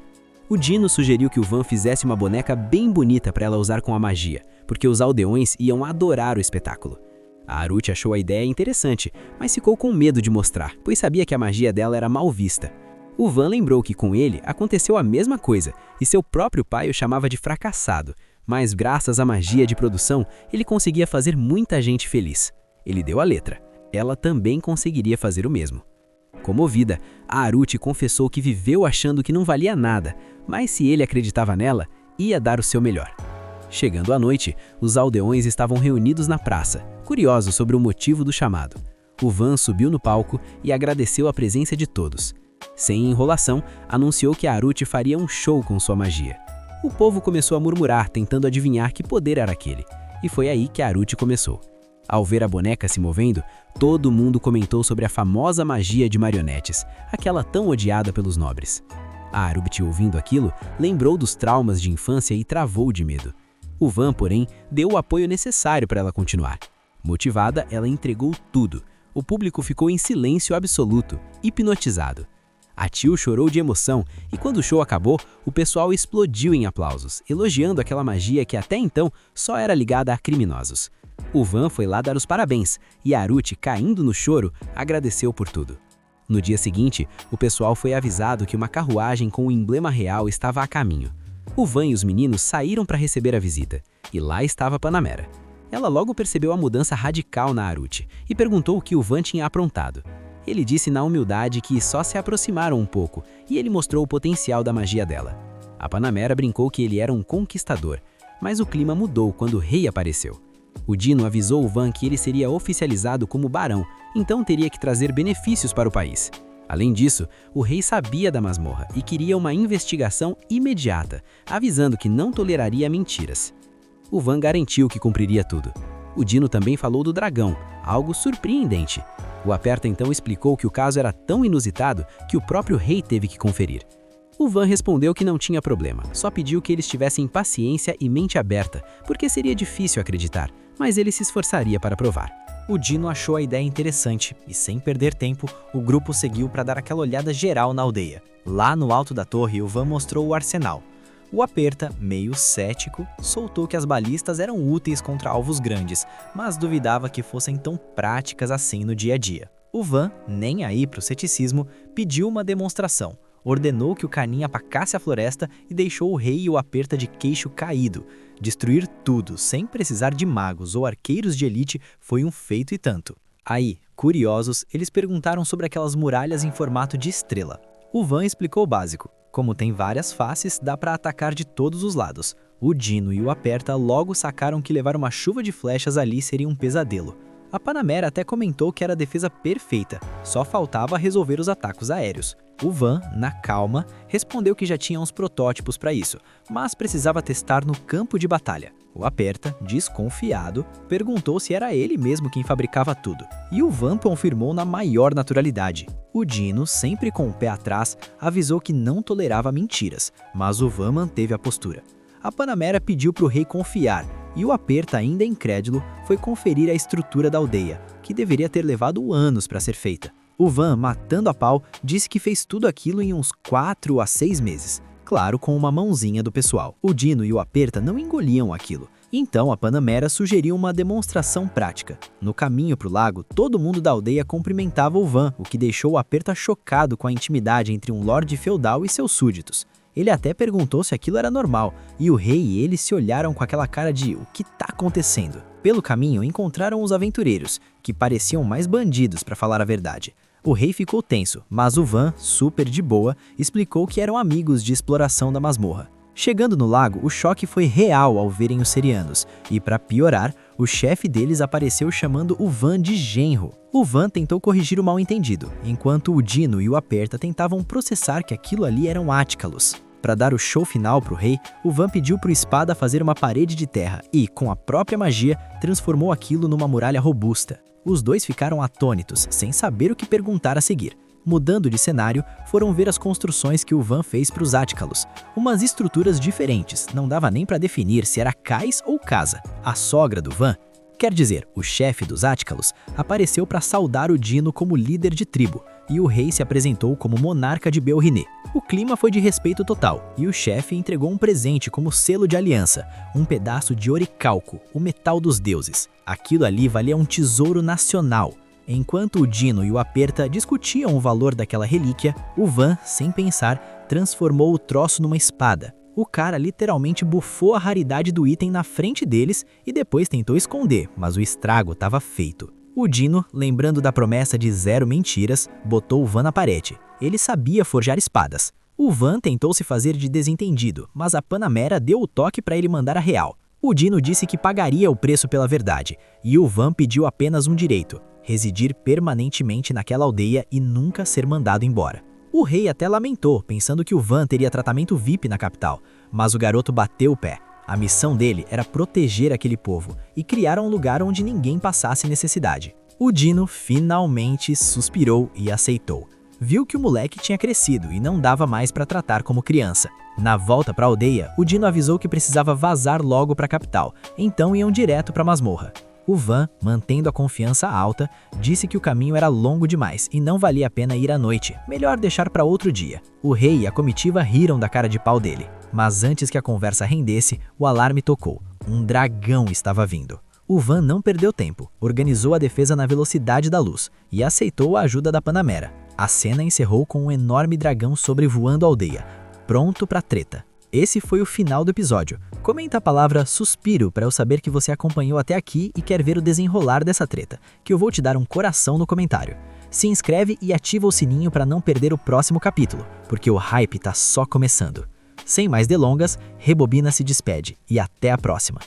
O Dino sugeriu que o Van fizesse uma boneca bem bonita para ela usar com a magia, porque os aldeões iam adorar o espetáculo. A Aruti achou a ideia interessante, mas ficou com medo de mostrar, pois sabia que a magia dela era mal vista. O Van lembrou que com ele aconteceu a mesma coisa, e seu próprio pai o chamava de fracassado, mas graças à magia de produção, ele conseguia fazer muita gente feliz. Ele deu a letra. Ela também conseguiria fazer o mesmo. Comovida, a Aruti confessou que viveu achando que não valia nada, mas se ele acreditava nela, ia dar o seu melhor. Chegando à noite, os aldeões estavam reunidos na praça, curiosos sobre o motivo do chamado. O Van subiu no palco e agradeceu a presença de todos. Sem enrolação, anunciou que a Aruti faria um show com sua magia. O povo começou a murmurar, tentando adivinhar que poder era aquele, e foi aí que a Aruti começou. Ao ver a boneca se movendo, todo mundo comentou sobre a famosa magia de marionetes, aquela tão odiada pelos nobres. A Aruti, ouvindo aquilo, lembrou dos traumas de infância e travou de medo. O Van, porém, deu o apoio necessário para ela continuar. Motivada, ela entregou tudo. O público ficou em silêncio absoluto, hipnotizado. A Tio chorou de emoção e quando o show acabou, o pessoal explodiu em aplausos, elogiando aquela magia que até então só era ligada a criminosos. O Van foi lá dar os parabéns e a Aruti, caindo no choro, agradeceu por tudo. No dia seguinte, o pessoal foi avisado que uma carruagem com o emblema real estava a caminho. O Van e os meninos saíram para receber a visita, e lá estava Panamera. Ela logo percebeu a mudança radical na Aruti e perguntou o que o Van tinha aprontado. Ele disse na humildade que só se aproximaram um pouco e ele mostrou o potencial da magia dela. A Panamera brincou que ele era um conquistador, mas o clima mudou quando o rei apareceu. O Dino avisou o Van que ele seria oficializado como barão, então teria que trazer benefícios para o país. Além disso, o rei sabia da masmorra e queria uma investigação imediata, avisando que não toleraria mentiras. O Van garantiu que cumpriria tudo. O Dino também falou do dragão, algo surpreendente. O Aperta então explicou que o caso era tão inusitado que o próprio rei teve que conferir. O Van respondeu que não tinha problema, só pediu que eles tivessem paciência e mente aberta, porque seria difícil acreditar, mas ele se esforçaria para provar. O Dino achou a ideia interessante e, sem perder tempo, o grupo seguiu para dar aquela olhada geral na aldeia. Lá no alto da torre, o Van mostrou o arsenal. O Aperta, meio cético, soltou que as balistas eram úteis contra alvos grandes, mas duvidava que fossem tão práticas assim no dia a dia. O Van, nem aí para o ceticismo, pediu uma demonstração. Ordenou que o Caninha apacasse a floresta e deixou o rei e o Aperta de queixo caído. Destruir tudo, sem precisar de magos ou arqueiros de elite, foi um feito e tanto. Aí, curiosos, eles perguntaram sobre aquelas muralhas em formato de estrela. O Van explicou o básico. Como tem várias faces, dá para atacar de todos os lados. O Dino e o Aperta logo sacaram que levar uma chuva de flechas ali seria um pesadelo. A Panamera até comentou que era a defesa perfeita, só faltava resolver os ataques aéreos. O Van, na calma, respondeu que já tinha uns protótipos para isso, mas precisava testar no campo de batalha. O Aperta, desconfiado, perguntou se era ele mesmo quem fabricava tudo, e o Van confirmou na maior naturalidade. O Dino, sempre com o pé atrás, avisou que não tolerava mentiras, mas o Van manteve a postura. A Panamera pediu para o rei confiar, e o Aperta, ainda incrédulo, foi conferir a estrutura da aldeia, que deveria ter levado anos para ser feita. O Van, matando a pau, disse que fez tudo aquilo em uns 4 a 6 meses. claro, com uma mãozinha do pessoal. O Dino e o Aperta não engoliam aquilo. Então a Panamera sugeriu uma demonstração prática. No caminho para o lago, todo mundo da aldeia cumprimentava o Van, o que deixou o Aperta chocado com a intimidade entre um lorde feudal e seus súditos. Ele até perguntou se aquilo era normal, e o rei e ele se olharam com aquela cara de "o que tá acontecendo?". Pelo caminho encontraram os aventureiros, que pareciam mais bandidos para falar a verdade. O rei ficou tenso, mas o Van, super de boa, explicou que eram amigos de exploração da masmorra. Chegando no lago, o choque foi real ao verem os serianos, e para piorar, o chefe deles apareceu chamando o Van de genro. O Van tentou corrigir o mal-entendido, enquanto o Dino e o Aperta tentavam processar que aquilo ali eram Áticalos. Para dar o show final pro rei, o Van pediu pro Espada fazer uma parede de terra e, com a própria magia, transformou aquilo numa muralha robusta. Os dois ficaram atônitos, sem saber o que perguntar a seguir. Mudando de cenário, foram ver as construções que o Van fez para os Áticalos. Umas estruturas diferentes, não dava nem para definir se era cais ou casa. A sogra do Van, quer dizer, o chefe dos Áticalos, apareceu para saudar o Dino como líder de tribo, e o rei se apresentou como monarca de Belriné. O clima foi de respeito total, e o chefe entregou um presente como selo de aliança, um pedaço de oricalco, o metal dos deuses. Aquilo ali valia um tesouro nacional. Enquanto o Dino e o Aperta discutiam o valor daquela relíquia, o Van, sem pensar, transformou o troço numa espada. O cara literalmente bufou a raridade do item na frente deles e depois tentou esconder, mas o estrago estava feito. O Dino, lembrando da promessa de 0 mentiras, botou o Van na parede. Ele sabia forjar espadas. O Van tentou se fazer de desentendido, mas a Panamera deu o toque para ele mandar a real. O Dino disse que pagaria o preço pela verdade, e o Van pediu apenas um direito: residir permanentemente naquela aldeia e nunca ser mandado embora. O rei até lamentou, pensando que o Van teria tratamento VIP na capital, mas o garoto bateu o pé. A missão dele era proteger aquele povo e criar um lugar onde ninguém passasse necessidade. O Dino finalmente suspirou e aceitou. Viu que o moleque tinha crescido e não dava mais para tratar como criança. Na volta para a aldeia, o Dino avisou que precisava vazar logo para a capital, então iam direto para a masmorra. O Van, mantendo a confiança alta, disse que o caminho era longo demais e não valia a pena ir à noite, melhor deixar para outro dia. O rei e a comitiva riram da cara de pau dele, mas antes que a conversa rendesse, o alarme tocou. Um dragão estava vindo. O Van não perdeu tempo, organizou a defesa na velocidade da luz e aceitou a ajuda da Panamera. A cena encerrou com um enorme dragão sobrevoando a aldeia, pronto para treta. Esse foi o final do episódio. Comenta a palavra suspiro para eu saber que você acompanhou até aqui e quer ver o desenrolar dessa treta, que eu vou te dar um coração no comentário. Se inscreve e ativa o sininho para não perder o próximo capítulo, porque o hype tá só começando. Sem mais delongas, Rebobina se despede e até a próxima.